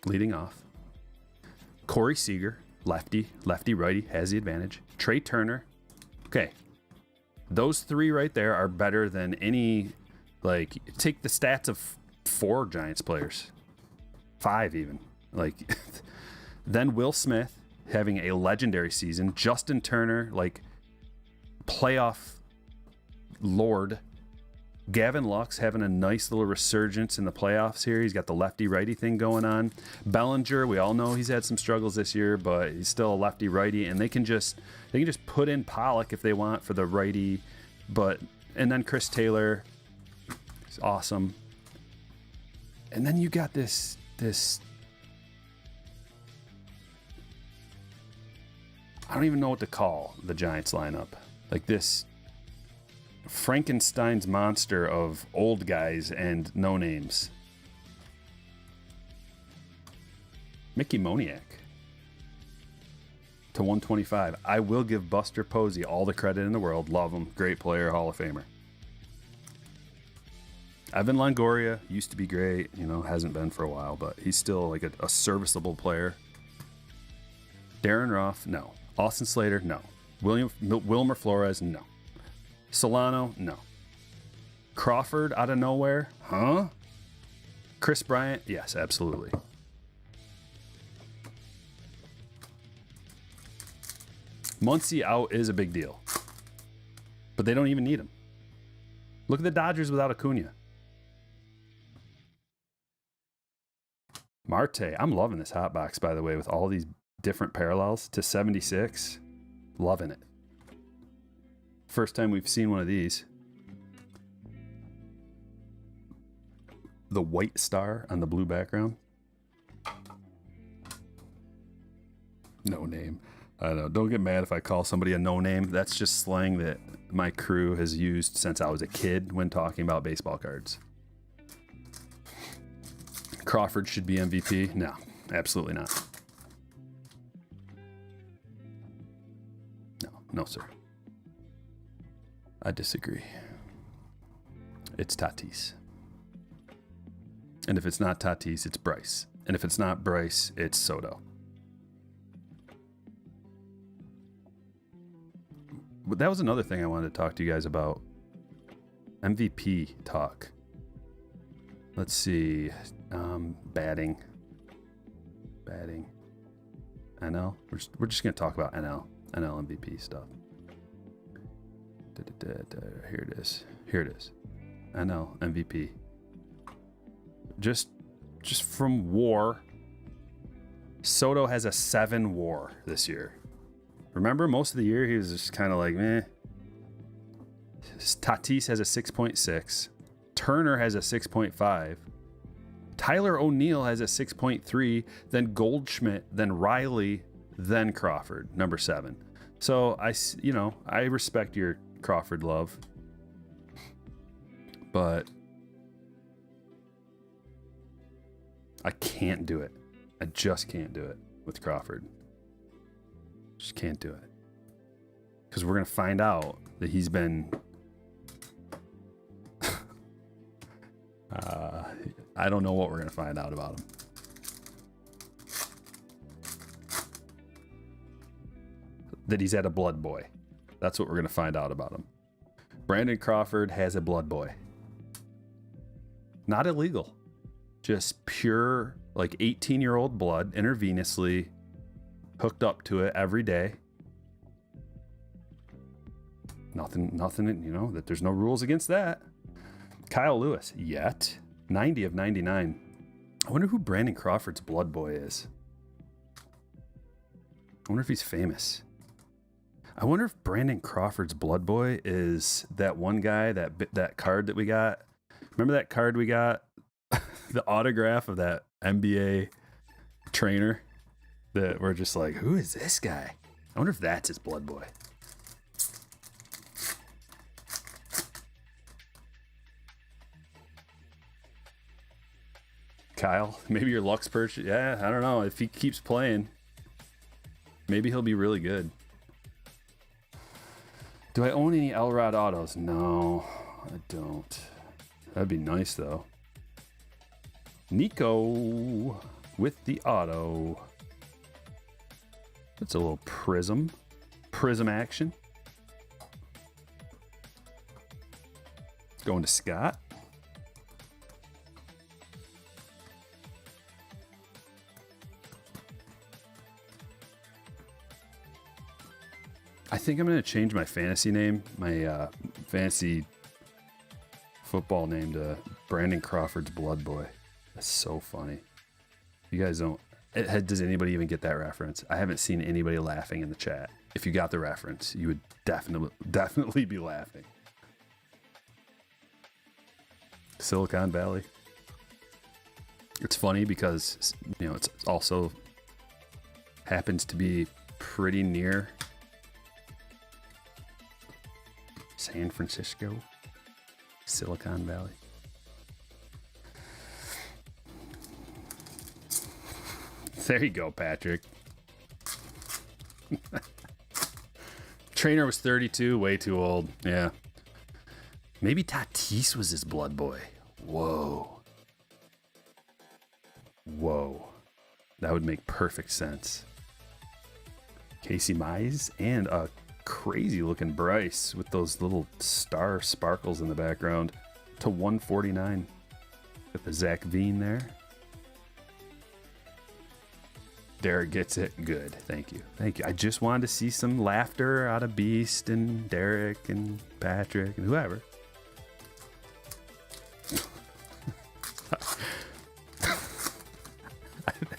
leading off. Corey Seager, lefty, righty, has the advantage. Trey Turner. Okay. Those three right there are better than any, like, take the stats of 4 Giants players. 5 even. Like, then Will Smith having a legendary season. Justin Turner, like, playoff lord. Gavin Lux having a nice little resurgence in the playoffs here. He's got the lefty-righty thing going on. Bellinger, we all know he's had some struggles this year, but he's still a lefty-righty, and they can just put in Pollock if they want for the righty. And then Chris Taylor, he's awesome. And then you got this I don't even know what to call the Giants lineup. Like this Frankenstein's monster of old guys and no names. Mickey Moniak to 125. I will give Buster Posey all the credit in the world. Love him. Great player, Hall of Famer. Evan Longoria used to be great. Hasn't been for a while, but he's still like a serviceable player. Darren Roth, no. Austin Slater, no. Wilmer Flores, no. Solano, no. Crawford out of nowhere, huh? Chris Bryant, yes, absolutely. Muncy out is a big deal, but they don't even need him. Look at the Dodgers without Acuna. Marte, I'm loving this hot box, by the way, with all these different parallels to 76. Loving it. First time we've seen one of these. The white star on the blue background. No name. I don't know. Don't get mad if I call somebody a no name. That's just slang that my crew has used since I was a kid when talking about baseball cards. Crawford should be MVP. No, absolutely not. No, sir. I disagree. It's Tatis. And if it's not Tatis, it's Bryce. And if it's not Bryce, it's Soto. But that was another thing I wanted to talk to you guys about. MVP talk. Let's see. Batting. NL. We're just going to talk about NL MVP stuff. Here it is. NL MVP. just from WAR, Soto has a 7 WAR this year. Remember, most of the year he was just kind of like, meh. Tatis has a 6.6. Turner has a 6.5. Tyler O'Neill has a 6.3. Then Goldschmidt, then Riley, then Crawford, number 7. So I respect your Crawford love, but I can't do it. I just can't do it with Crawford. Just can't do it. Because we're going to find out that he's been... I don't know what we're going to find out about him. That he's had a blood boy. That's what we're going to find out about him. Brandon Crawford has a blood boy. Not illegal. Just pure, like 18-year-old blood, intravenously hooked up to it every day. Nothing, that there's no rules against that. Kyle Lewis, yet 90 of 99. I wonder who Brandon Crawford's blood boy is. I wonder if he's famous. I wonder if Brandon Crawford's blood boy is that one guy, that card that we got. Remember that card we got? The autograph of that NBA trainer that we're just like, who is this guy? I wonder if that's his blood boy. Kyle, maybe your luck's perch. Yeah, I don't know. If he keeps playing, maybe he'll be really good. Do I own any Elrod autos? No, I don't. That'd be nice, though. Nico with the auto. That's a little prism action. Going to Scott. I think I'm going to change my fantasy name, my fantasy football name, to Brandon Crawford's Blood Boy. That's so funny. You guys don't... Does anybody even get that reference? I haven't seen anybody laughing in the chat. If you got the reference, you would definitely be laughing. Silicon Valley. It's funny because, it's also happens to be pretty near San Francisco, Silicon Valley. There you go, Patrick. Trainer was 32, way too old. Yeah. Maybe Tatis was his blood boy. Whoa. That would make perfect sense. Casey Mize and a crazy looking Bryce with those little star sparkles in the background to 149. Got the Zach Veen there. Derek gets it. Good. Thank you. I just wanted to see some laughter out of Beast and Derek and Patrick and whoever.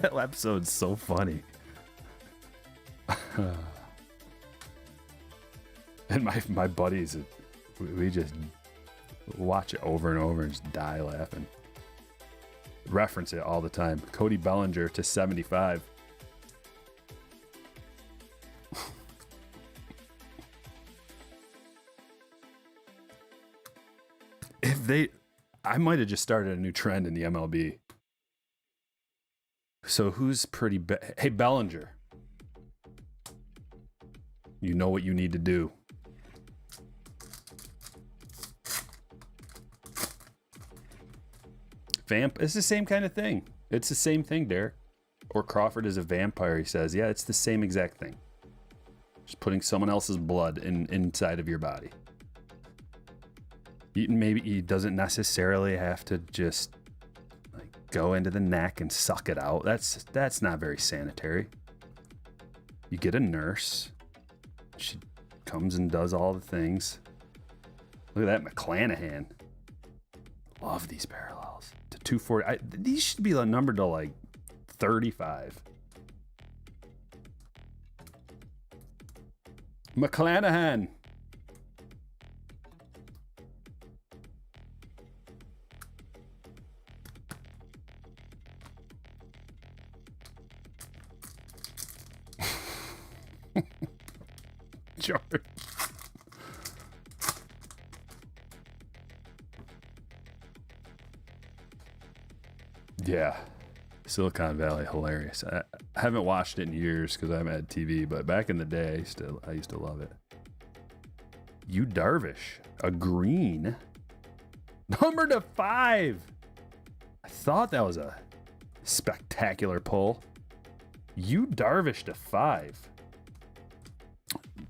That episode's so funny. And my buddies, we just watch it over and over and just die laughing. Reference it all the time. Cody Bellinger to 75. I might have just started a new trend in the MLB. So who's pretty hey, Bellinger. You know what you need to do. Vamp, it's the same kind of thing. It's the same thing, Derek. Or Crawford is a vampire, he says. Yeah, it's the same exact thing. Just putting someone else's blood inside of your body. Maybe he doesn't necessarily have to just go into the neck and suck it out. That's not very sanitary. You get a nurse. She comes and does all the things. Look at that McClanahan. Love these parallels to 240. These should be numbered to like 35. McClanahan. George. Yeah, Silicon Valley, hilarious. I haven't watched it in years because I haven't had TV, but back in the day, I used to love it. You Darvish, a green, number to 5. I thought that was a spectacular pull. You Darvish to 5.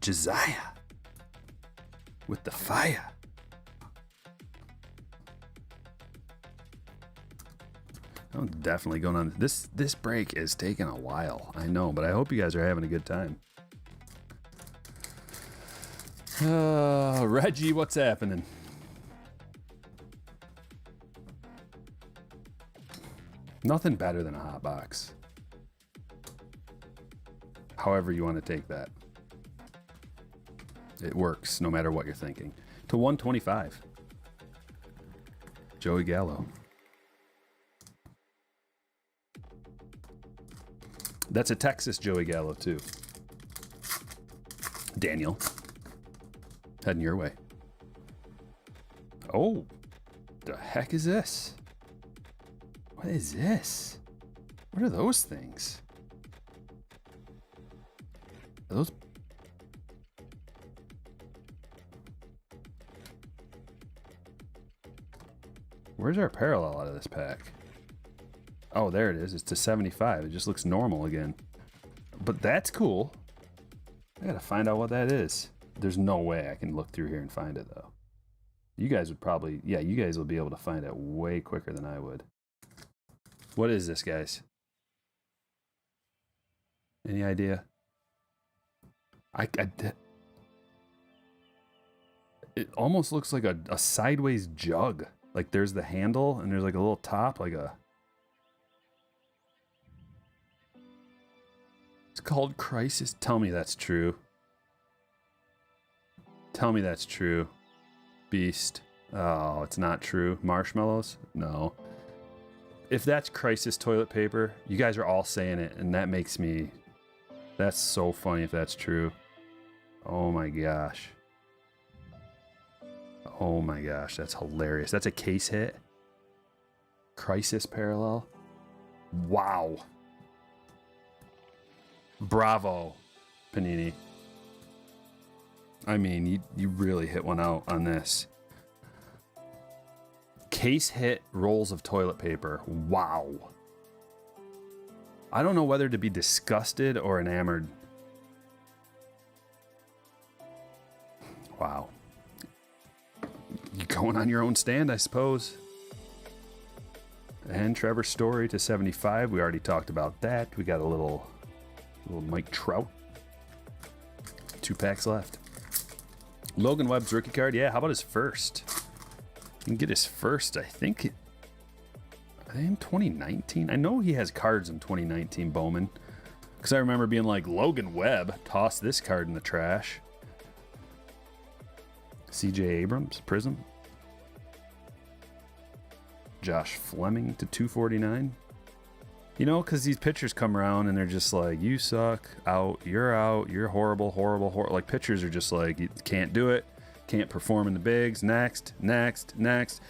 Josiah with the fire. I'm definitely going on. This break is taking a while. I know, but I hope you guys are having a good time. Reggie, what's happening? Nothing better than a hot box. However you want to take that. It works no matter what you're thinking. To 125. Joey Gallo. That's a Texas Joey Gallo too. Daniel. Heading your way. Oh, the heck is this? What is this? What are those things? Are those? Where's our parallel out of this pack? Oh, there it is. It's to 75. It just looks normal again. But that's cool. I gotta find out what that is. There's no way I can look through here and find it, though. You guys would probably... Yeah, you guys will be able to find it way quicker than I would. What is this, guys? Any idea? It almost looks like a sideways jug. Like there's the handle and there's like a little top, like a... It's called Crisis. Tell me that's true. Tell me that's true. Beast. Oh, it's not true. Marshmallows? No. If that's Crisis toilet paper, you guys are all saying it, and that makes me... That's so funny if that's true. Oh my gosh. Oh my gosh, that's hilarious. That's a case hit. Crisis parallel. Wow. Bravo, Panini. I mean, you really hit one out on this. Case hit rolls of toilet paper. Wow. I don't know whether to be disgusted or enamored. Wow. You going on your own stand, I suppose. And Trevor Story to 75. We already talked about that. We got a little Mike Trout. 2 packs left. Logan Webb's rookie card. Yeah, how about his first? You can get his first, I think in 2019. I know he has cards in 2019, Bowman. Because I remember being like, Logan Webb, toss this card in the trash. CJ Abrams, Prism. Josh Fleming to 249. You know, because these pitchers come around and they're just like, you suck, out, you're horrible, horrible, horrible. Like, pitchers are just like, you can't do it, can't perform in the bigs, next.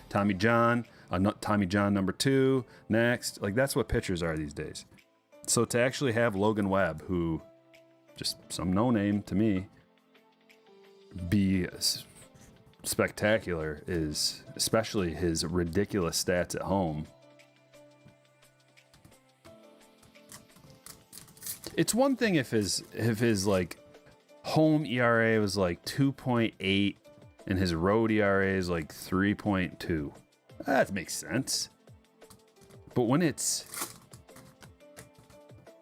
Tommy John number 2, next. Like, that's what pitchers are these days. So to actually have Logan Webb, who, just some no-name to me, be spectacular is, especially his ridiculous stats at home. It's one thing if his like home ERA was like 2.8 and his road ERA is like 3.2. That makes sense. But when it's,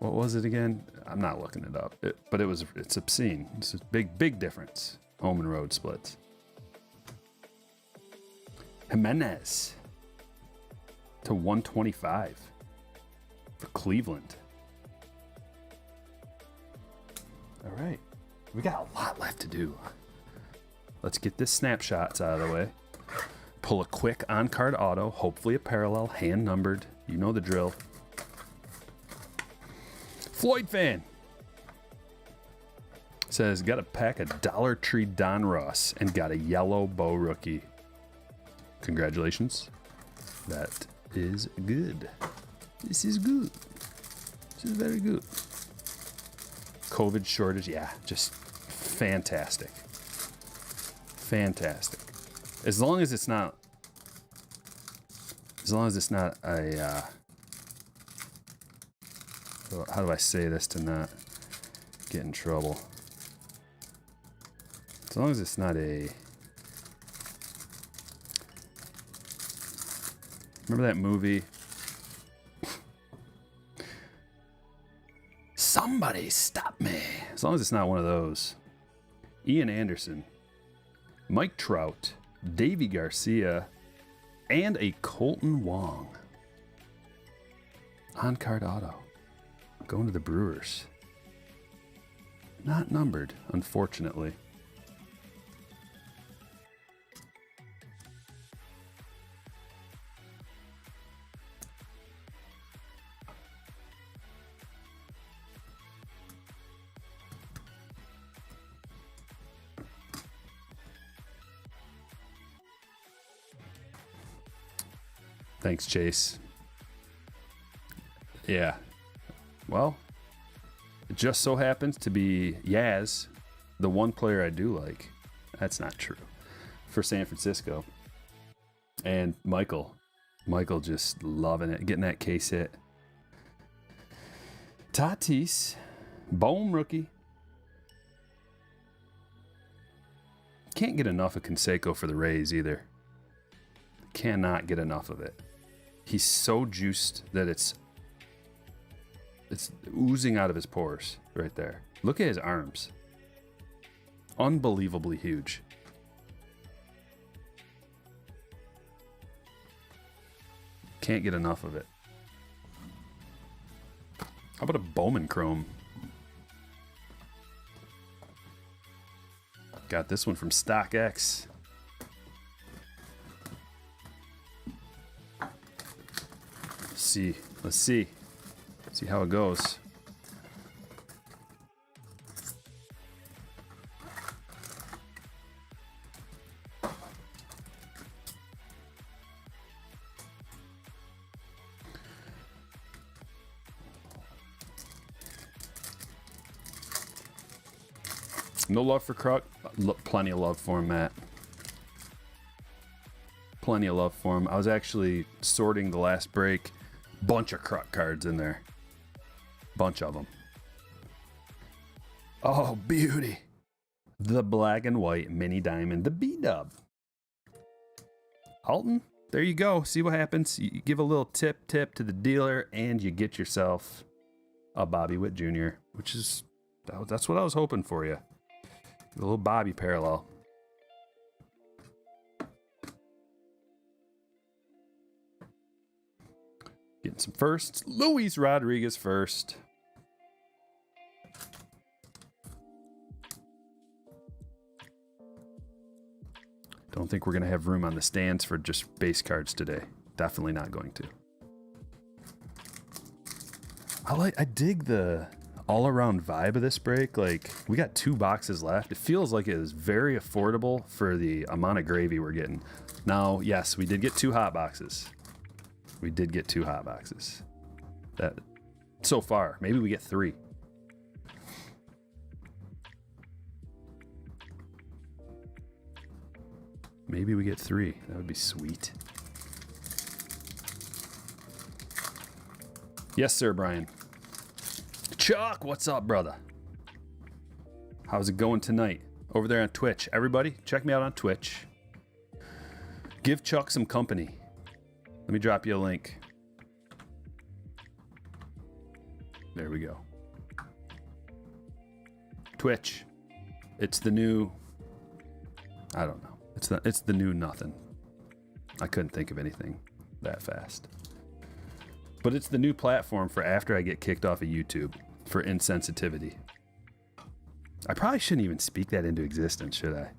what was it again? I'm not looking it up. But it's obscene. It's a big difference. Home and road splits. Jimenez. to 125 for Cleveland. All right. We got a lot left to do. Let's get this snapshots out of the way. Pull a quick on-card auto, hopefully a parallel, hand-numbered. You know the drill. Floyd fan says, got a pack of Dollar Tree Don Ross and got a yellow Bo rookie. Congratulations. That is good. This is good. This is very good. COVID shortage, yeah, just fantastic. Fantastic. As long as it's not a, how do I say this to not get in trouble? As long as it's not a, remember that movie? Somebody stop me. As long as it's not one of those. Ian Anderson, Mike Trout, Davey Garcia, and a Colton Wong. On-card auto. Going to the Brewers. Not numbered, unfortunately. Thanks, Chase. Yeah. Well, it just so happens to be Yaz, the one player I do like. That's not true. For San Francisco. And Michael. Michael just loving it. Getting that case hit. Tatis. Bohm rookie. Can't get enough of Canseco for the Rays either. Cannot get enough of it. He's so juiced that it's oozing out of his pores right there. Look at his arms. Unbelievably huge. Can't get enough of it. How about a Bowman Chrome? Got this one from StockX. Let's see how it goes. No love for Kruk. Plenty of love for him, Matt. Plenty of love for him. I was actually sorting the last break. Bunch of Kruk cards in there. Bunch of them. Oh, beauty. The black and white mini diamond. The B-dub. Alton, there you go. See what happens. You give a little tip to the dealer and you get yourself a Bobby Witt Jr., which is, that's what I was hoping for you. A little Bobby parallel. Getting some firsts. Luis Rodriguez first. Don't think we're going to have room on the stands for just base cards today. Definitely not going to. I dig the all-around vibe of this break. Like, we got 2 boxes left. It feels like it is very affordable for the amount of gravy we're getting. Now, yes, we did get 2 hot boxes. We did get 2 hot boxes. That so far, maybe we get 3. Maybe we get 3. That would be sweet. Yes, sir, Brian. Chuck, what's up, brother? How's it going tonight? Over there on Twitch. Everybody, check me out on Twitch. Give Chuck some company. Let me drop you a link. There we go. Twitch. It's the new, I don't know. It's the new nothing. I couldn't think of anything that fast. But it's the new platform for after I get kicked off of YouTube for insensitivity. I probably shouldn't even speak that into existence, should I?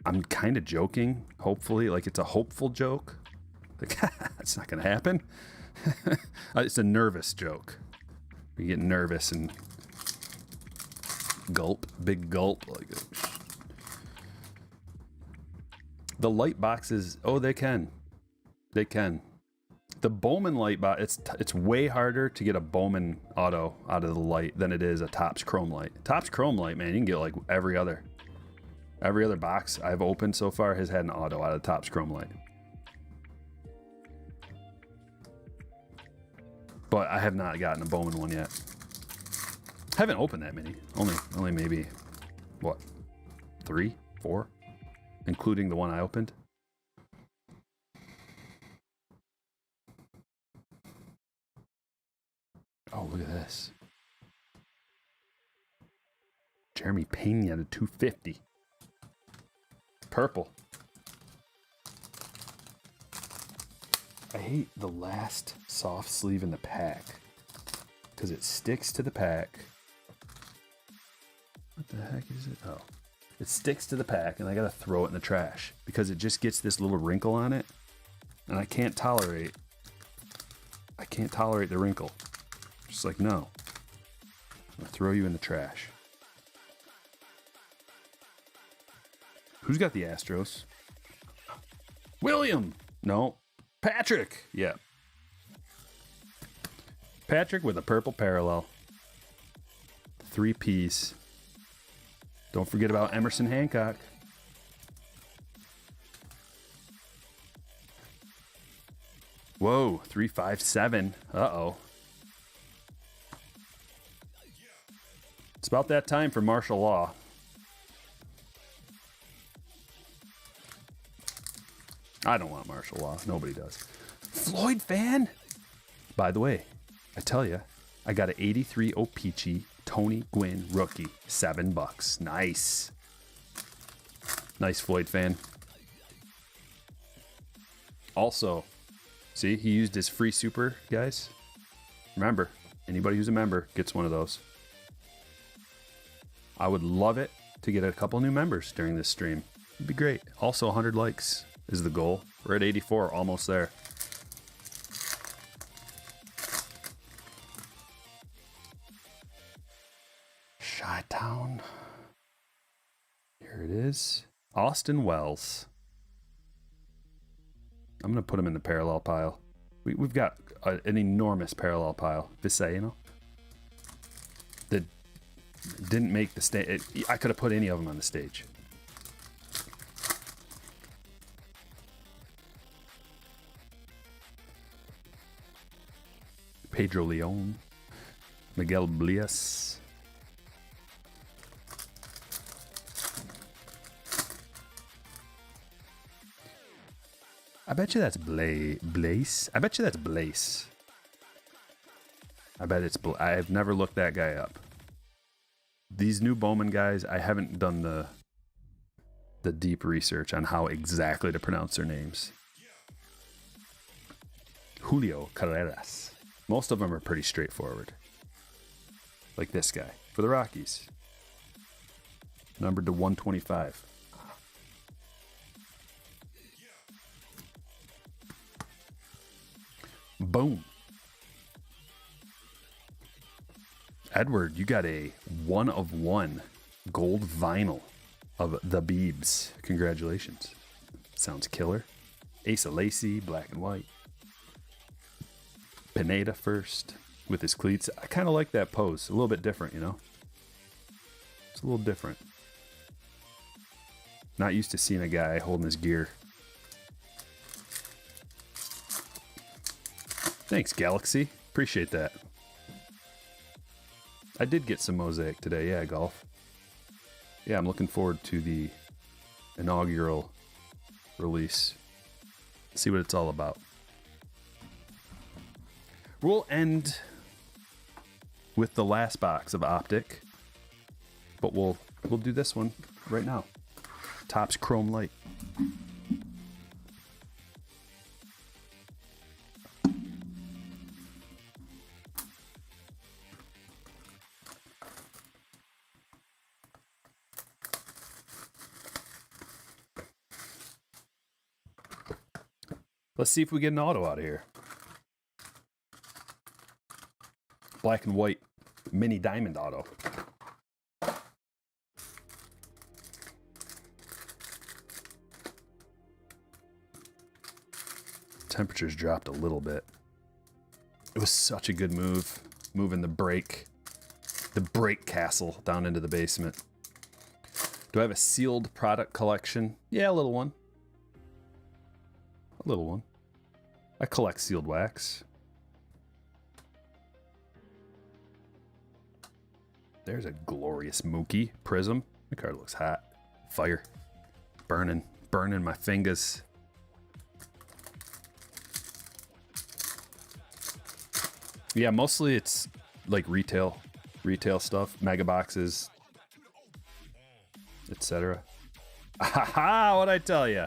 I'm kind of joking, hopefully. Like, it's a hopeful joke. Like, it's not going to happen. It's a nervous joke. You get nervous and gulp, big gulp. Like, the light boxes, oh, they can. They can. The Bowman light box, it's way harder to get a Bowman auto out of the light than it is a Topps Chrome light. Topps Chrome light, man, you can get like every other box I've opened so far has had an auto out of Topps Chrome light. But I have not gotten a Bowman one yet. Haven't opened that many. Only maybe, what, 3, 4, including the one I opened. Oh, look at this. Jeremy Pena to 250. Purple. I hate the last soft sleeve in the pack because it sticks to the pack. What the heck is it? Oh, it sticks to the pack and I gotta throw it in the trash because it just gets this little wrinkle on it and I can't tolerate the wrinkle. Just like, no, I'll throw you in the trash. Who's got the Astros? William! No. Patrick! Yeah. Patrick with a purple parallel. 3-piece. Don't forget about Emerson Hancock. Whoa, 357. Uh-oh. It's about that time for martial law. I don't want martial law. Nobody does. Floyd fan? By the way, I tell you, I got an 83 O-Pee-Chee Tony Gwynn rookie. $7. Nice. Nice, Floyd fan. Also, see, he used his free super, guys. Remember, anybody who's a member gets one of those. I would love it to get a couple new members during this stream. It'd be great. Also, 100 likes is the goal. We're at 84, almost there. Chi-Town. Here it is. Austin Wells. I'm going to put him in the parallel pile. We've got an enormous parallel pile. Visayno. That didn't make the stage. I could have put any of them on the stage. Pedro Leon. Miguel Blias. I bet you that's Blaze. I bet you that's Blaze. I bet it's I've never looked that guy up. These new Bowman guys, I haven't done the deep research on how exactly to pronounce their names. Julio Carreras. Most of them are pretty straightforward. Like this guy for the Rockies. Numbered to 125. Boom. Edward, you got a 1/1 gold vinyl of the Beebs. Congratulations. Sounds killer. Asa Lacy, black and white. Pineda first with his cleats. I kind of like that pose. A little bit different, you know? It's a little different. Not used to seeing a guy holding his gear. Thanks, Galaxy. Appreciate that. I did get some Mosaic today. Yeah, golf. Yeah, I'm looking forward to the inaugural release. See what it's all about. We'll end with the last box of Optic, but we'll do this one right now. Topps Chrome Light. Let's see if we get an auto out of here. Black and white mini diamond auto. Temperatures dropped a little bit. It was such a good move, moving the break castle down into the basement. Do I have a sealed product collection? Yeah, a little one. A little one. I collect sealed wax. There's a glorious Mookie Prism. The card looks hot. Fire. Burning my fingers. Yeah, mostly it's like retail stuff, mega boxes, etc. Aha! What'd I tell you?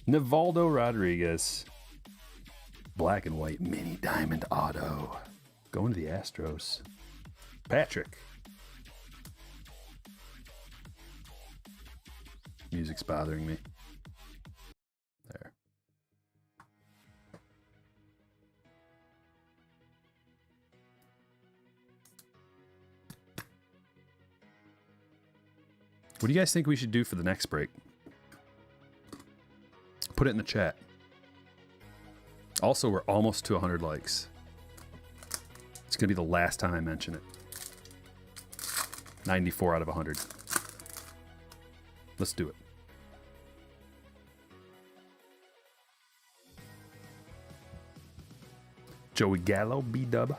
Nivaldo Rodriguez, black and white mini diamond auto, going to the Astros. Patrick. Music's bothering me. There. What do you guys think we should do for the next break? Put it in the chat. Also, we're almost to 100 likes. It's going to be the last time I mention it. 94 out of 100. Let's do it. Joey Gallo, B-Dub.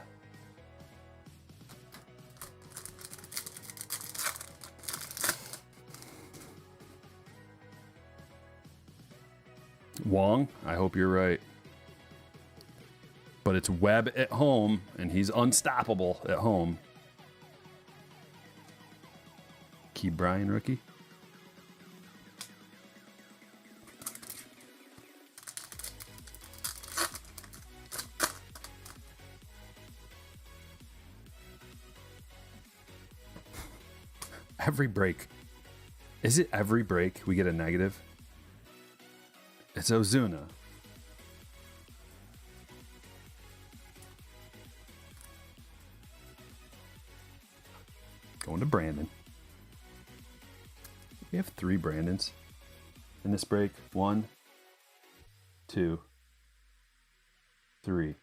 Wong, I hope you're right. But it's Webb at home, and he's unstoppable at home. Key Bryan rookie. Every break. Is it every break we get a negative? It's Ozuna. Going to Brandon. We have 3 Brandons in this break. 1, 2, 3,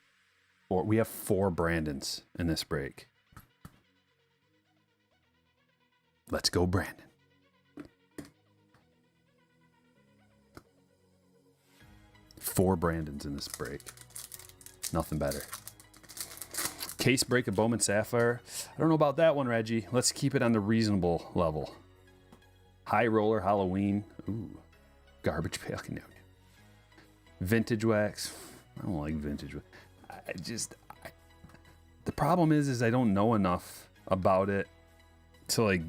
4. We have 4 Brandons in this break. Let's go, Brandon. Four Brandons in this break. Nothing better. Case break of Bowman Sapphire. I don't know about that one, Reggie. Let's keep it on the reasonable level. High Roller Halloween. Ooh. Garbage Pail Canoe. Vintage Wax. I don't like vintage wax. The problem is I don't know enough about it to like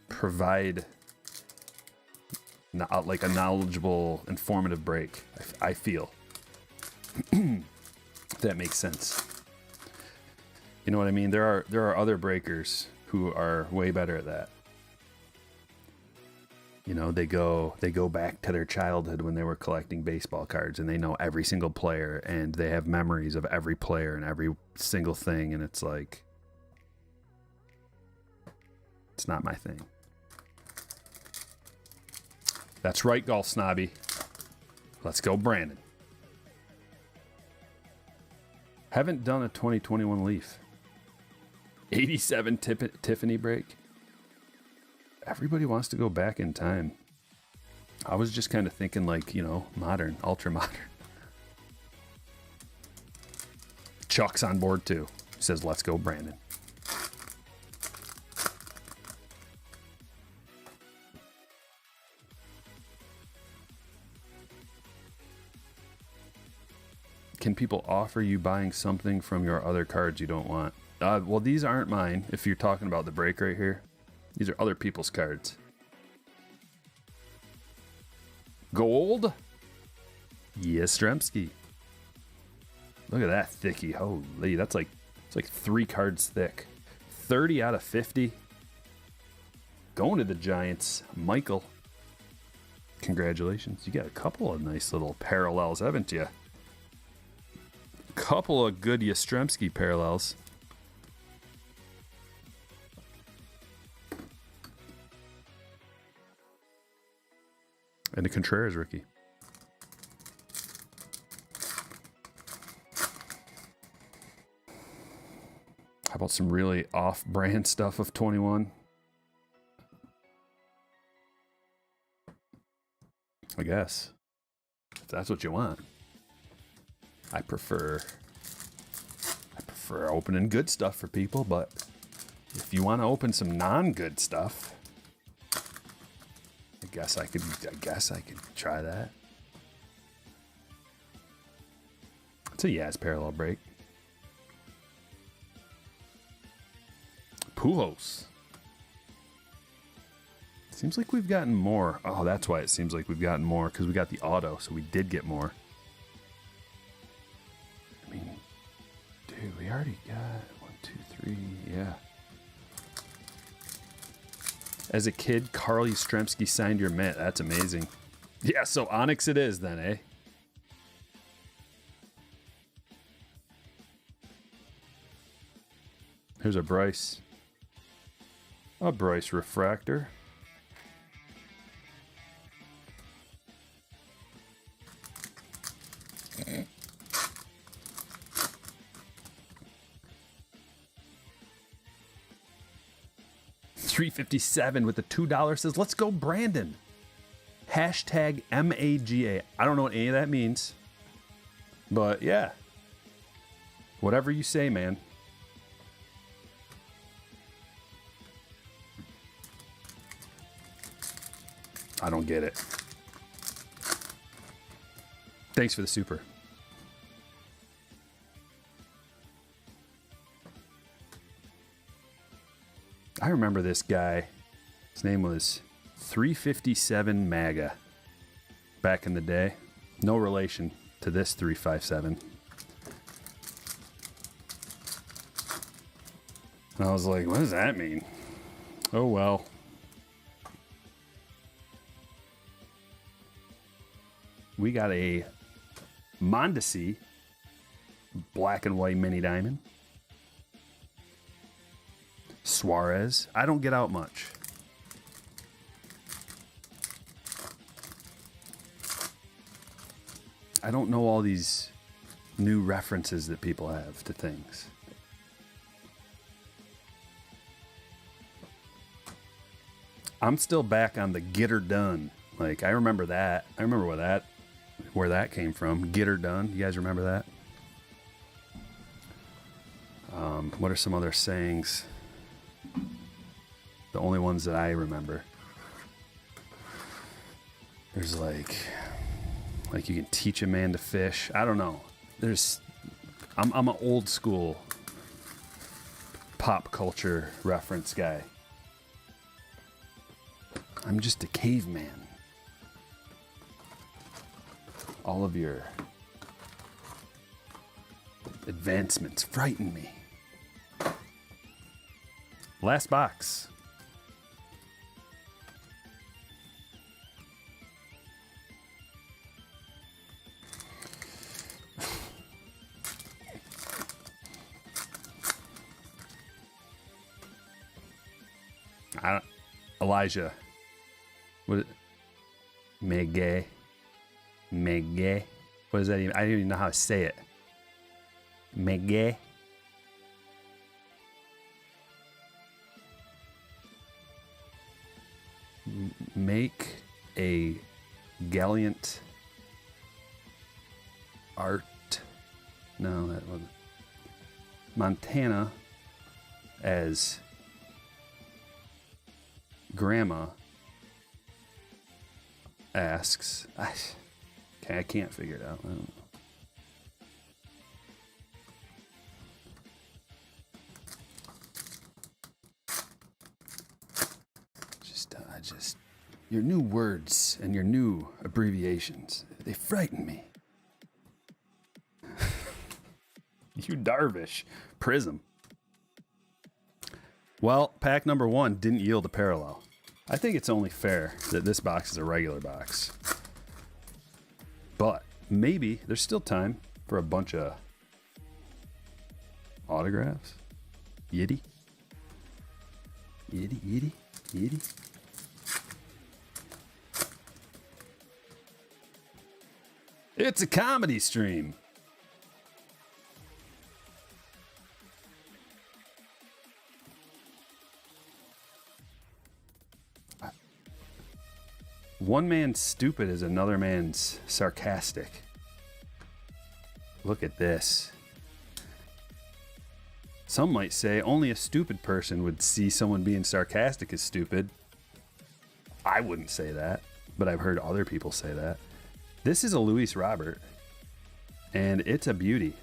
provide like a knowledgeable, informative break. I feel. If that makes sense. You know what I mean? There are other breakers who are way better at that. You know, they go back to their childhood when they were collecting baseball cards, and they know every single player, and they have memories of every player and every single thing, and it's like, it's not my thing. That's right, Golf Snobby. Let's go, Brandon. Haven't done a 2021 Leaf. 87 Tiffany break. Everybody wants to go back in time. I was just kind of thinking like, you know, modern, ultra modern. Chuck's on board too. He says, let's go, Brandon. Can people offer you buying something from your other cards you don't want? Well, these aren't mine. If you're talking about the break right here, these are other people's cards. Gold. Yastrzemski. Look at that thickie. Holy, it's like 3 cards thick. 30 out of 50. Going to the Giants. Michael. Congratulations. You got a couple of nice little parallels, haven't you? Couple of good Yastrzemski parallels. And a Contreras rookie. How about some really off-brand stuff of 21? I guess. If that's what you want. I prefer opening good stuff for people, but if you want to open some non-good stuff, I guess I could try that. It's a Yaz parallel break. Pujols. Seems like we've gotten more. Oh, that's why it seems like we've gotten more, because we got the auto, so we did get more. I mean, dude, we already got 1, 2, 3, yeah. As a kid, Carl Yastrzemski signed your mitt. That's amazing. Yeah, so Onyx it is then, eh? Here's a Bryce. A Bryce refractor. $3.57 with the $2 says, let's go, Brandon. Hashtag MAGA. I don't know what any of that means. But yeah. Whatever you say, man. I don't get it. Thanks for the super. I remember this guy. His name was 357 MAGA back in the day. No relation to this 357. And I was like, what does that mean? Oh, well. We got a Mondesi black and white mini diamond. Suarez. I don't get out much. I don't know all these new references that people have to things. I'm still back on the get her done. Like, I remember that. I remember where that came from. Get her done. You guys remember that? What are some other sayings? The only ones that I remember. There's like you can teach a man to fish. I don't know. I'm an old school pop culture reference guy. I'm just a caveman. All of your advancements frighten me. Last box. Elijah. What? Megay. What is that even? I don't even know how to say it. Megay. Make a gallant art. No, that wasn't. Montana as Grandma asks. Okay, I can't figure it out. I don't know. Your new words and your new abbreviations, they frighten me. You Darvish. Prism. Well, pack number 1 didn't yield a parallel. I think it's only fair that this box is a regular box. But maybe there's still time for a bunch of autographs. Yitty. Yitty, yitty, yitty. It's a comedy stream. One man's stupid is another man's sarcastic. Look at this. Some might say only a stupid person would see someone being sarcastic as stupid. I wouldn't say that, but I've heard other people say that. This is a Luis Robert, and it's a beauty.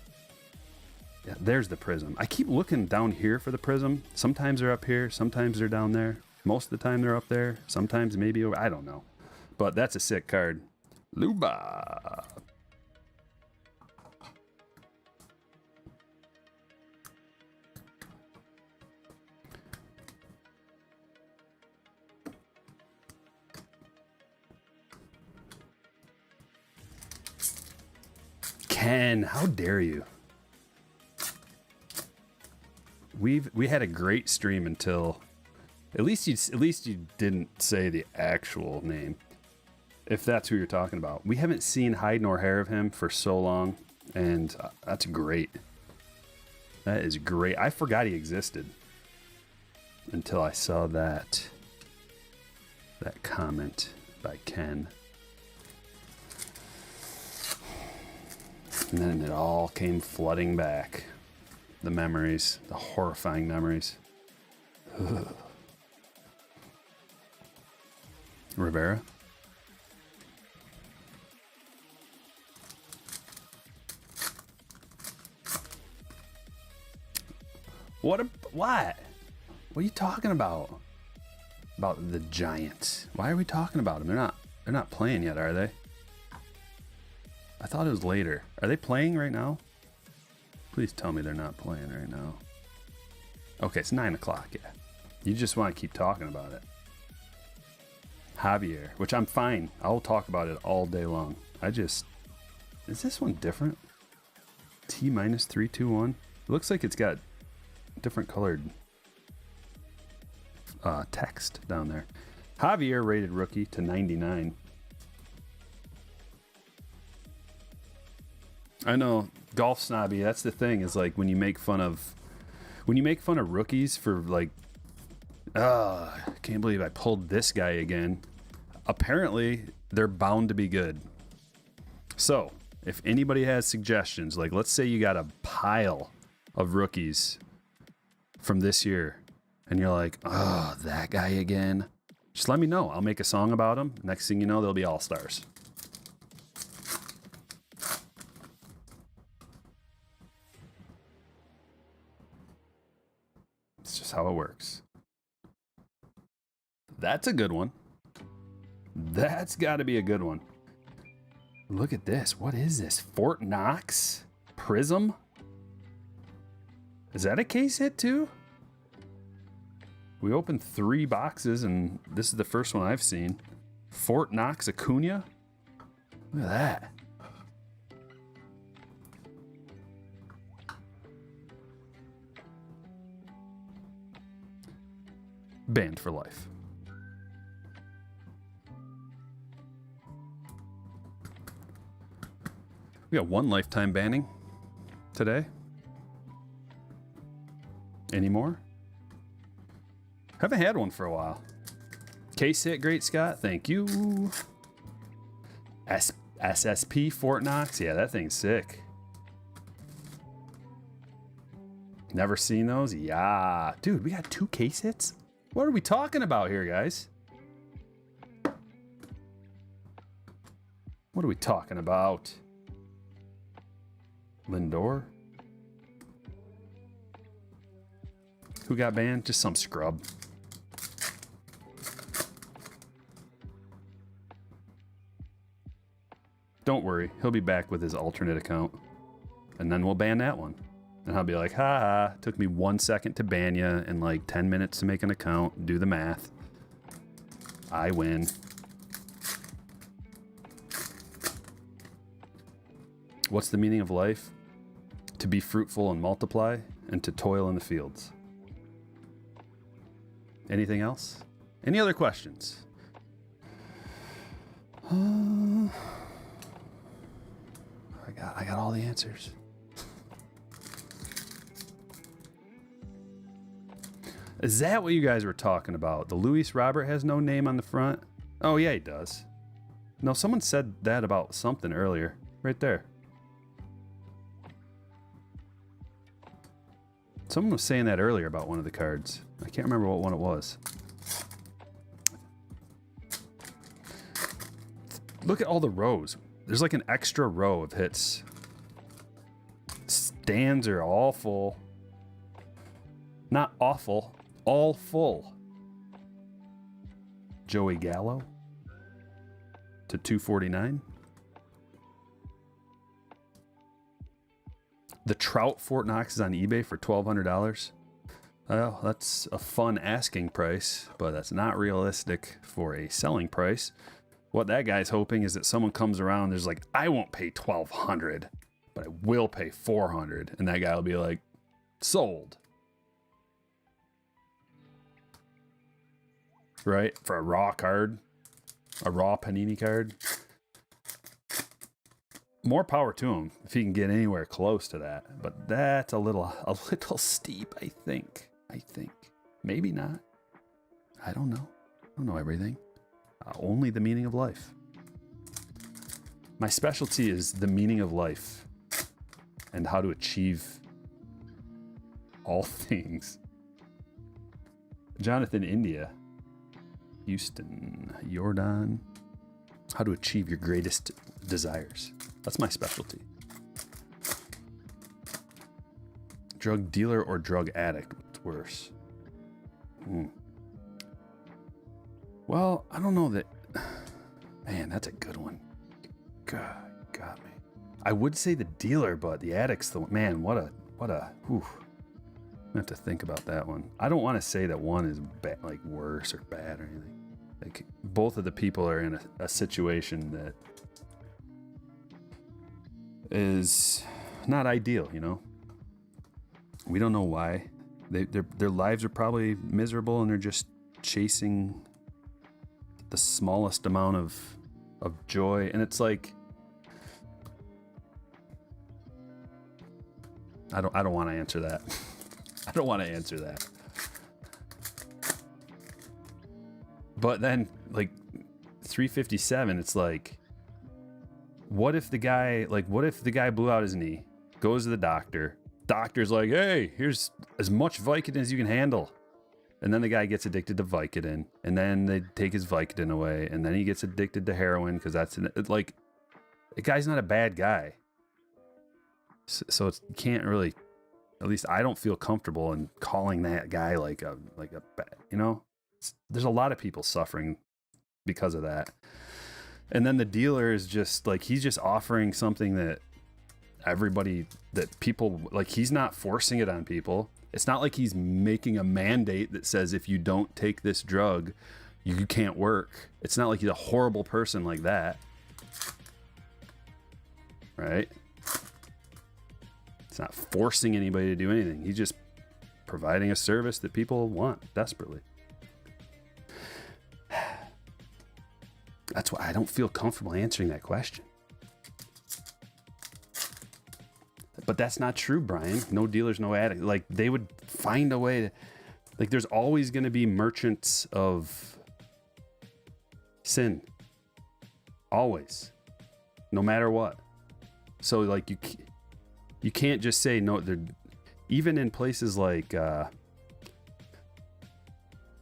Yeah, there's the prism. I keep looking down here for the prism. Sometimes they're up here, sometimes they're down there. Most of the time they're up there, sometimes maybe over, I don't know. But that's a sick card. Luba. Ken, how dare you? We had a great stream until at least you didn't say the actual name. If that's who you're talking about. We haven't seen hide nor hair of him for so long, and that's great. That is great. I forgot he existed until I saw that comment by Ken. And then it all came flooding back. The memories, the horrifying memories. Ugh. Rivera. What? What are you talking about? About the Giants? Why are we talking about them? They're not playing yet, are they? I thought it was later. Are they playing right now? Please tell me they're not playing right now. Okay, it's 9 o'clock, yeah. You just want to keep talking about it. Javier, which I'm fine. I'll talk about it all day long. Is this one different? T-321? It looks like it's got different colored text down there. Javier rated rookie to 99. I know, golf snobby, that's the thing, is like when you make fun of rookies for like, I can't believe I pulled this guy again. Apparently they're bound to be good. So if anybody has suggestions, like let's say you got a pile of rookies from this year and you're like, that guy again, just let me know. I'll make a song about him. Next thing you know, they'll be all stars. It's just how it works. That's a good one. That's got to be a good one. Look at this. What is this? Fort Knox Prism? Is that a case hit too? We opened 3 boxes and this is the first one I've seen. Fort Knox Acuna? Look at that. Banned for life. We got 1 lifetime banning today. Any more? Haven't had one for a while. Case hit, Great Scott. Thank you. SSP Fort Knox. Yeah, that thing's sick. Never seen those? Yeah. Dude, we got 2 case hits? What are we talking about here, guys? What are we talking about? Lindor? Who got banned? Just some scrub. Don't worry, he'll be back with his alternate account. And then we'll ban that one. And I'll be like, ha, took me 1 second to ban you and like 10 minutes to make an account, do the math. I win. What's the meaning of life? To be fruitful and multiply, and to toil in the fields. Anything else? Any other questions? I got all the answers. Is that what you guys were talking about? The Luis Robert has no name on the front? Oh, yeah, he does. No, someone said that about something earlier. Right there. Someone was saying that earlier about one of the cards. I can't remember what one it was. Look at all the rows. There's like an extra row of hits. Stands are all full. Not awful, all full. Joey Gallo to 249. The Trout Fort Knox is on eBay for $1,200. Well, that's a fun asking price, but that's not realistic for a selling price. What that guy's hoping is that someone comes around, there's like, I won't pay $1,200, but I will pay $400. And that guy will be like, sold. Right? For a raw card, a raw Panini card. More power to him if he can get anywhere close to that. But that's a little steep, I think. Maybe not. I don't know. I don't know everything. Only the meaning of life. My specialty is the meaning of life and how to achieve all things. Jonathan India, Houston, Jordan, how to achieve your greatest desires. That's my specialty. Drug dealer or drug addict? What's worse? Well, I don't know that. Man, that's a good one. God, got me. I would say the dealer, but the addict's the one. Man, what a. Whew. I have to think about that one. I don't want to say that one is like worse or bad or anything. Like both of the people are in a situation that is not ideal, you know. We don't know why. Their lives are probably miserable, and they're just chasing the smallest amount of joy. And it's like, I don't want to answer that. I don't want to answer that. But then, like 357, it's like, what if the guy blew out his knee, goes to the doctor, doctor's like, hey, here's as much Vicodin as you can handle. And then the guy gets addicted to Vicodin, and then they take his Vicodin away, and then he gets addicted to heroin because like, the guy's not a bad guy. So you can't really, at least I don't feel comfortable in calling that guy like a bad, you know. There's a lot of people suffering because of that. And then the dealer is just like, he's just offering something that people like, he's not forcing it on people. It's not like he's making a mandate that says if you don't take this drug, you can't work. It's not like he's a horrible person like that. Right? It's not forcing anybody to do anything. He's just providing a service that people want desperately. That's why I don't feel comfortable answering that question. But that's not true, Brian. No dealers, no addict. Like, they would find a way to, like, there's always going to be merchants of sin. Always. No matter what. So, like, you can't just say no. They're even in places like,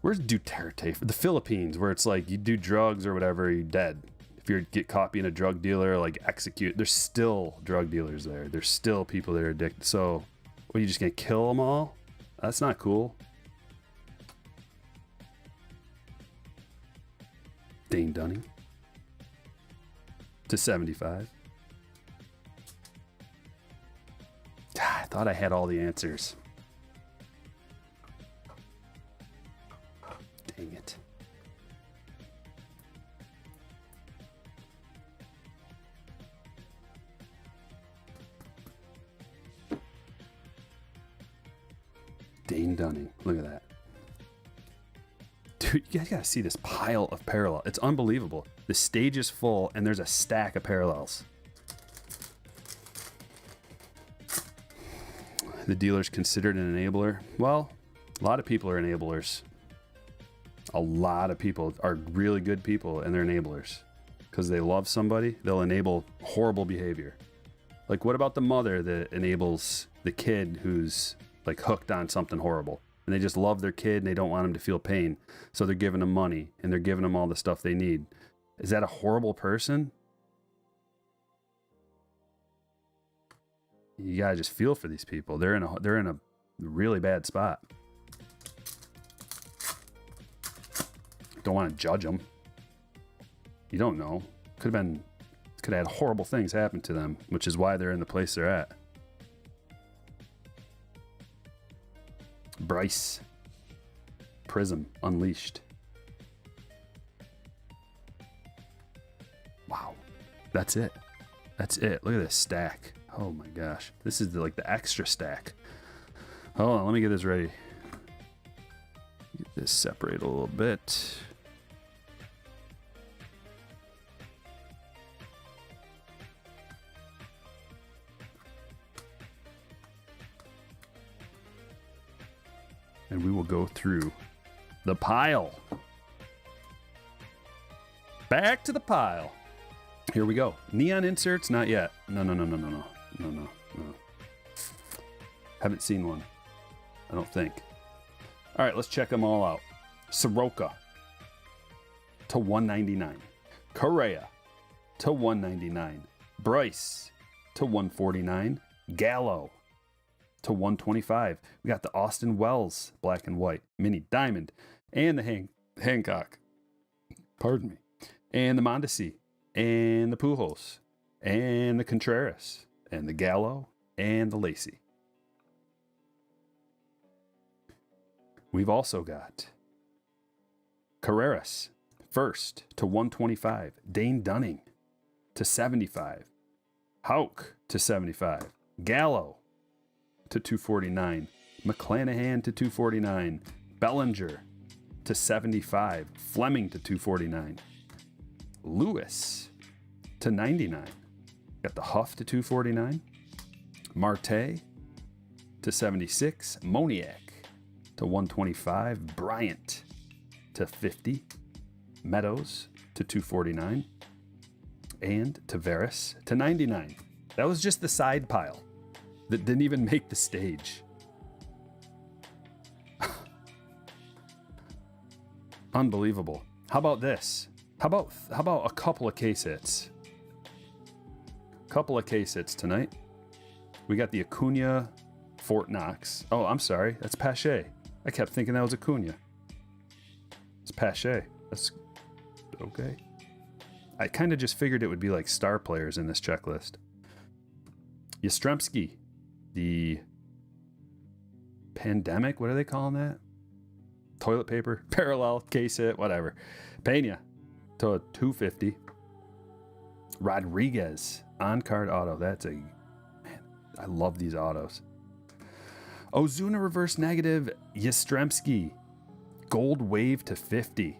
where's Duterte? The Philippines, where it's like you do drugs or whatever, you're dead. If you get caught being a drug dealer, like execute, there's still drug dealers there. There's still people that are addicted. So, what, are you just going to kill them all? That's not cool. Dane Dunning to 75. I thought I had all the answers. Dang it. Dane Dunning. Look at that. Dude, you guys gotta see this pile of parallel. It's unbelievable. The stage is full and there's a stack of parallels. The dealer's considered an enabler. Well, a lot of people are enablers. A lot of people are really good people and they're enablers. Because they love somebody, they'll enable horrible behavior. Like, what about the mother that enables the kid who's like hooked on something horrible? And they just love their kid and they don't want him to feel pain. So they're giving him money and they're giving him all the stuff they need. Is that a horrible person? You gotta just feel for these people. They're in a really bad spot. Don't want to judge them. You don't know. Could have had horrible things happen to them, which is why they're in the place they're at. Bryce. Prism Unleashed. Wow. That's it. That's it. Look at this stack. Oh my gosh. This is like the extra stack. Hold on, let me get this ready. Get this separated a little bit. And we will go through the pile. Back to the pile. Here we go. Neon inserts, not yet. No. Haven't seen one. I don't think. All right, let's check them all out. Soroka to 199. Correa to 199. Bryce to 149. Gallo to 125. We got the Austin Wells black and white mini diamond and the Hancock. Pardon me. And the Mondesi and the Pujols and the Contreras and the Gallo and the Lacey. We've also got Carreras first to 125. Dane Dunning to 75. Houck to 75. Gallo to 249. McClanahan to 249. Bellinger to 75. Fleming to 249. Lewis to 99. Got the Huff to 249. Marte to 76. Moniak to 125. Bryant to 50. Meadows to 249. And Tavares to 99. That was just the side pile that didn't even make the stage. Unbelievable. How about this? How about a couple of case hits? Couple of case hits tonight. We got the Acuna Fort Knox. Oh, I'm sorry. That's Pache. I kept thinking that was Acuna. It's Pache. That's okay. I kind of just figured it would be like star players in this checklist. Yastrzemski, the pandemic, what are they calling that? Toilet paper, parallel, case hit, whatever. Pena to 250. Rodriguez, on-card auto. That's man, I love these autos. Ozuna reverse negative. Yastrzemski, gold wave to 50.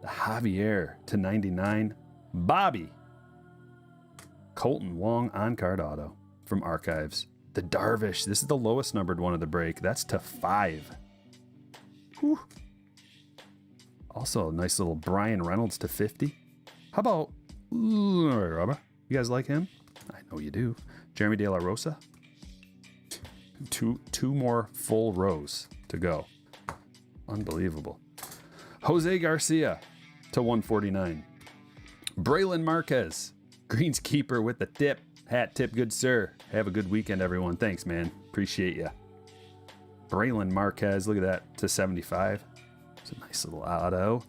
The Javier to 99. Bobby. Colton Wong on-card auto from Archives. The Darvish. This is the lowest numbered one of the break. That's to 5. Whew. Also, a nice little Brian Reynolds to 50. How about... You guys like him? I know you do. Jeremy De La Rosa. Two more full rows to go. Unbelievable. Jose Garcia to 149. Braylon Marquez, greenskeeper with the tip. Hat tip, good sir. Have a good weekend, everyone. Thanks, man. Appreciate ya. Braylon Marquez, look at that, to 75. It's a nice little auto.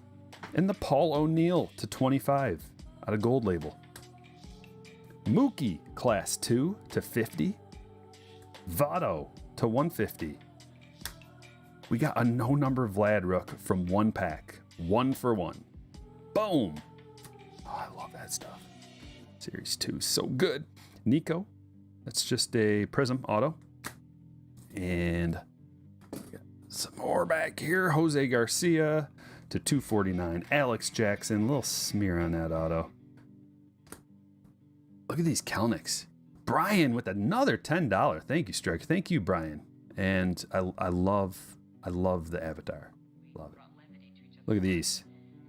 And the Paul O'Neill to 25 out of Gold Label. Mookie, Class 2 to 50. Votto to 150. We got a no number Vlad Rook from one pack. 1 for 1. Boom. Oh, I love that stuff. Series 2, so good. Nico, that's just a Prism auto. And we got some more back here. Jose Garcia to 249. Alex Jackson. Little smear on that auto. Look at these Kelnicks. Brian with another $10. Thank you, Strike. Thank you, Brian. And I love the avatar. Love it. Look at these.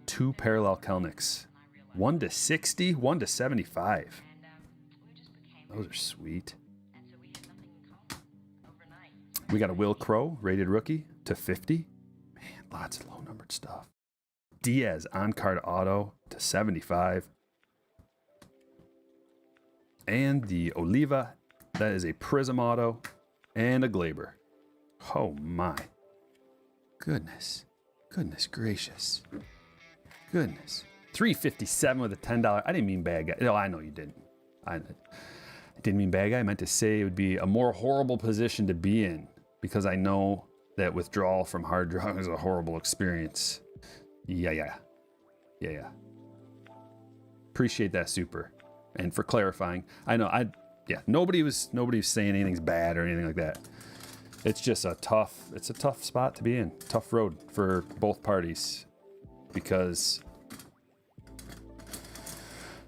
2 parallel Kelnicks. 1 to 60, 1 to 75. Those are sweet. We got a Will Crow, rated rookie, to 50. Man, lots of low-numbered stuff. Diaz, on-card auto, to 75. And the Oliva, that is a Prism auto, and a Glaber. Oh, my. Goodness. Goodness gracious. Goodness. 357 with a $10. I didn't mean bad guy. No, I know you didn't. I didn't mean bad guy. I meant to say it would be a more horrible position to be in because I know that withdrawal from hard drug is a horrible experience. Yeah. Appreciate that, super. And for clarifying, I know nobody was saying anything's bad or anything like that. It's just a tough spot to be in. Tough road for both parties because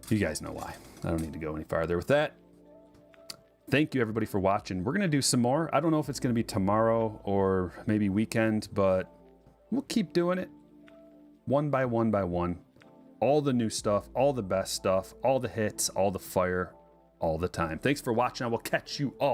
you guys know why. I don't need to go any farther with that. Thank you everybody for watching. We're going to do some more. I don't know if it's going to be tomorrow or maybe weekend, but we'll keep doing it one by one by one. All the new stuff, all the best stuff, all the hits, all the fire, all the time. Thanks for watching. I will catch you all